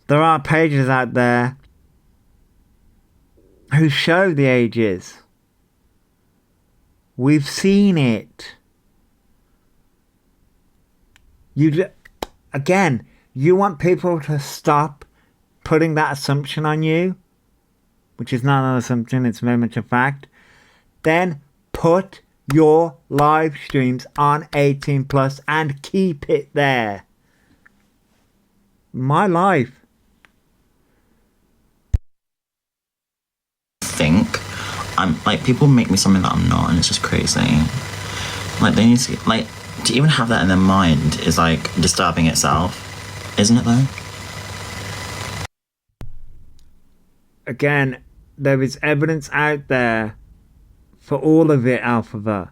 there are pages out there who show the ages. We've seen it. Again, you want people to stop putting that assumption on you, which is not an assumption, it's very much a fact. Then put your live streams on 18 plus and keep it there. My life. Think I'm like, people make me something that I'm not, and it's just crazy. Like, they need to, like, to even have that in their mind is like disturbing itself, isn't it though? Again, there is evidence out there for all of it, Elphaba.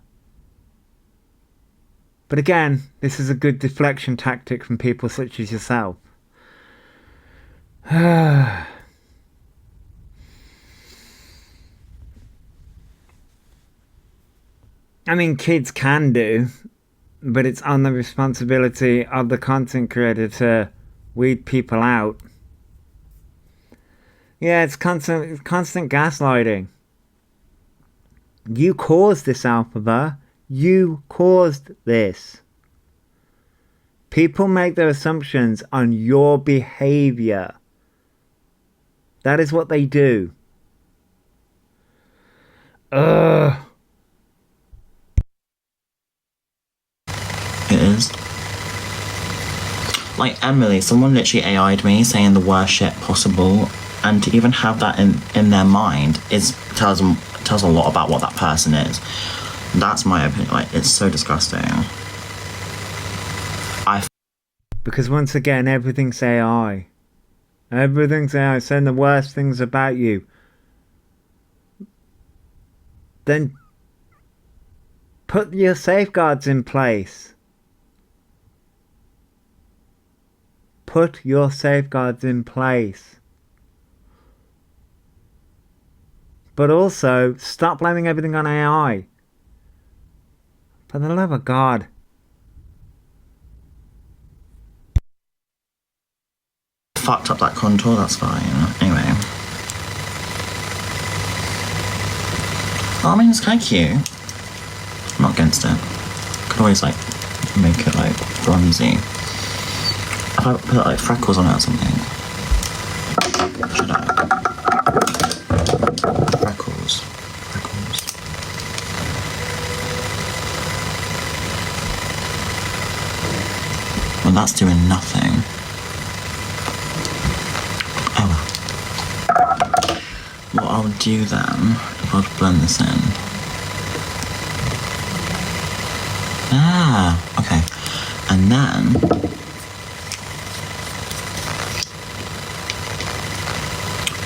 But again, this is a good deflection tactic from people such as yourself. I mean, kids can do, but it's on the responsibility of the content creator to weed people out. Yeah, it's constant gaslighting. You caused this, Elphaba. You caused this. People make their assumptions on your behavior. That is what they do. Ugh. It is. Like, Emily, someone literally AI'd me saying the worst shit possible, and to even have that in their mind tells a lot about what that person is. That's my opinion. Like, it's so disgusting. Because once again, everything's AI. Everything's AI saying the worst things about you. Then put your safeguards in place. Put your safeguards in place. But also, stop blaming everything on AI. For the love of God. Fucked up that contour, that's fine. Anyway. I mean, it's kind of cute. I'm not against it. Could always, like, make it, like, bronzy. If I put, like, freckles on it or something. Should I? Freckles. Well, that's doing nothing. What I'll do then, if I'll blend this in. Okay. And then,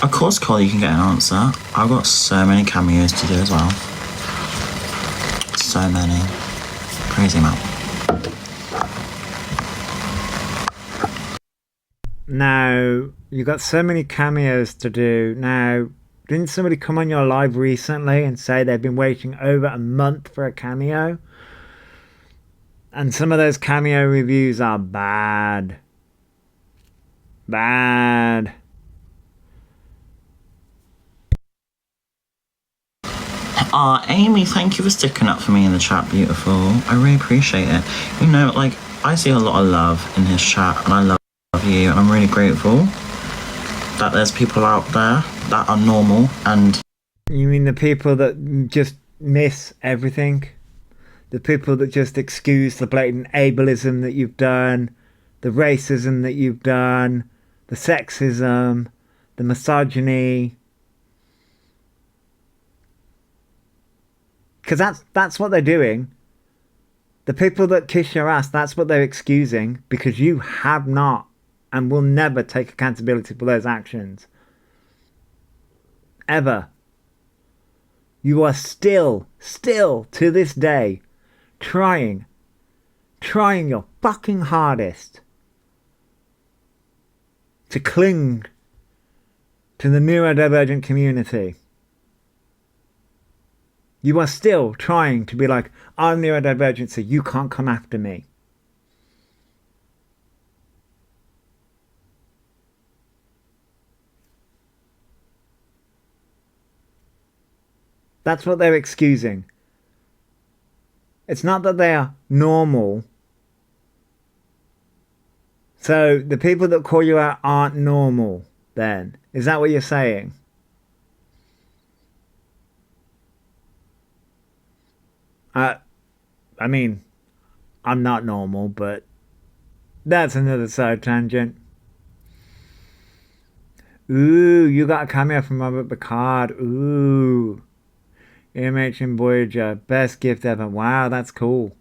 of course, Cole, you can get an answer. I've got so many cameos to do as well. So many. Crazy amount. Now, you got so many cameos to do. Now, didn't somebody come on your live recently and say they've been waiting over a month for a cameo? And some of those cameo reviews are bad. Bad. Amy, thank you for sticking up for me in the chat, beautiful. I really appreciate it. You know, like, I see a lot of love in his chat, and I love you, and I'm really grateful that there's people out there that are normal and... You mean the people that just miss everything? The people that just excuse the blatant ableism that you've done, the racism that you've done, the sexism, the misogyny. Because that's what they're doing. The people that kiss your ass, that's what they're excusing, because you have not and will never take accountability for those actions. Ever. You are still to this day, trying your fucking hardest to cling to the neurodivergent community. You are still trying to be like, I'm neurodivergent, so you can't come after me. That's what they're excusing. It's not that they are normal. So the people that call you out aren't normal, then. Is that what you're saying? I mean, I'm not normal, but that's another side tangent. Ooh, you got a cameo from Robert Picard. Ooh. MH and Voyager. Best gift ever. Wow, that's cool.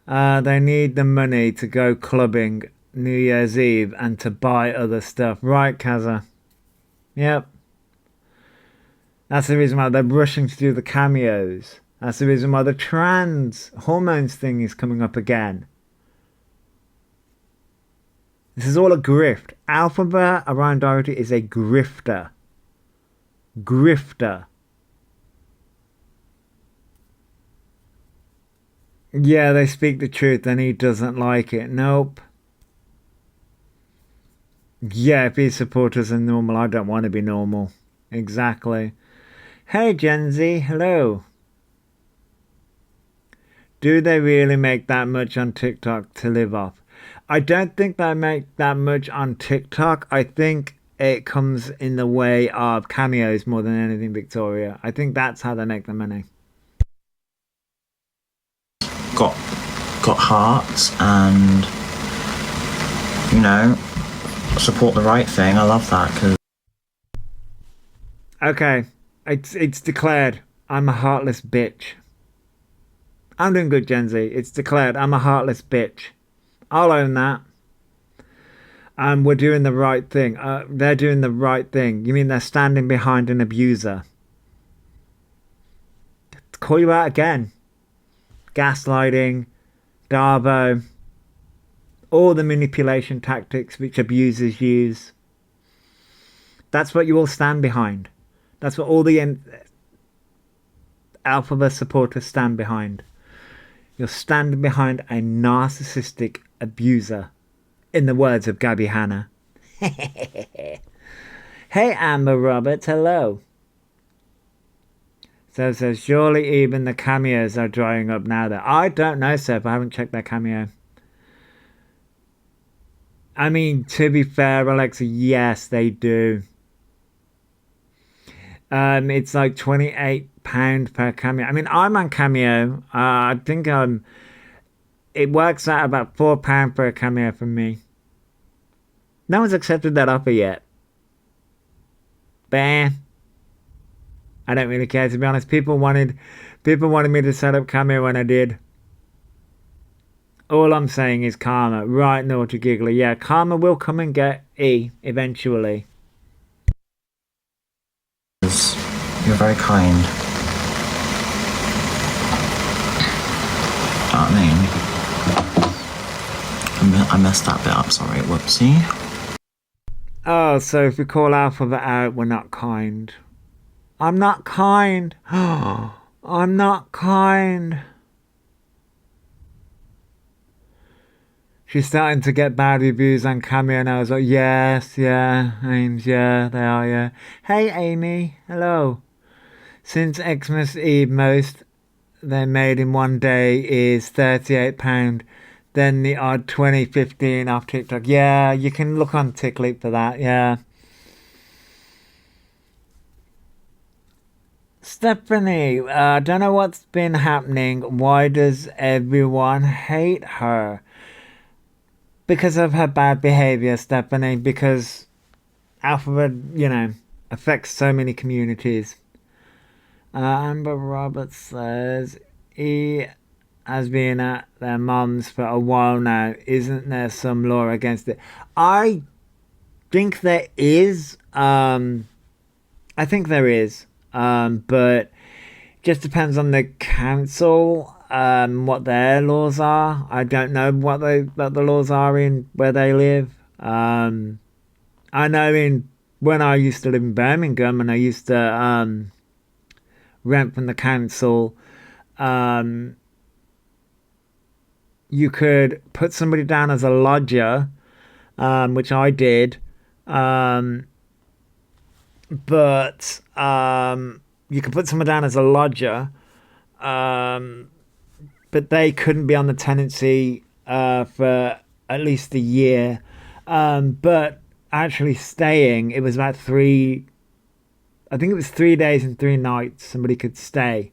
They need the money to go clubbing New Year's Eve and to buy other stuff. Right, Kaza? Yep. That's the reason why they're rushing to do the cameos. That's the reason why the trans hormones thing is coming up again. This is all a grift. Elphaba Orion Doherty is a grifter. Grifter. Yeah, they speak the truth and he doesn't like it. Nope. Yeah, if his supporters are normal, I don't want to be normal. Exactly. Hey, Gen Z. Hello. Do they really make that much on TikTok to live off? I don't think they make that much on TikTok. I think it comes in the way of cameos more than anything, Victoria. I think that's how they make the money. Got hearts and, you know, support the right thing. I love that. Cause... Okay, it's declared. I'm a heartless bitch. I'm doing good, Gen Z. It's declared. I'm a heartless bitch. I'll own that. And we're doing the right thing. They're doing the right thing. You mean they're standing behind an abuser? Call you out again. Gaslighting, Darbo, all the manipulation tactics which abusers use. That's what you all stand behind. That's what all the Elphaba supporters stand behind. You're standing behind a narcissistic abuser, in the words of Gabby Hanna. Hey, Amber Roberts, hello. So says, surely even the cameos are drying up now. That I don't know, Seth. I haven't checked their cameo. I mean, to be fair, Alexa, yes, they do. It's like £28 per cameo. I mean, I'm on Cameo. I think it works out about £4 per cameo from me. No one's accepted that offer yet. Bah. I don't really care, to be honest. People wanted me to set up Cameo when I did. All I'm saying is karma. Right, naughty giggler. Yeah, karma will come and get E eventually. You're very kind. I mean, I messed that bit up, sorry, whoopsie. Oh, so if we call Elphaba out, we're not kind. I'm not kind. I'm not kind. She's starting to get bad reviews on Cameo, and I was like, yes, yeah, Ames, yeah, they are, yeah. Hey, Amy, hello. Since Xmas Eve, most they made in one day is £38. Then the odd 2015 off TikTok. Yeah, you can look on TikTok for that, yeah. Stephanie, I don't know what's been happening. Why does everyone hate her? Because of her bad behavior, Stephanie. Because Alphabet, affects so many communities. Amber Roberts says he has been at their mums for a while now. Isn't there some law against it? I think there is. I think there is. But just depends on the council, what their laws are. I don't know what the laws are in where they live. I know in when I used to live in Birmingham and I used to rent from the council, um, you could put somebody down as a lodger, which I did, um, but you could put someone down as a lodger, um, but they couldn't be on the tenancy for at least a year. But actually staying, it was about I think it was 3 days and 3 nights somebody could stay.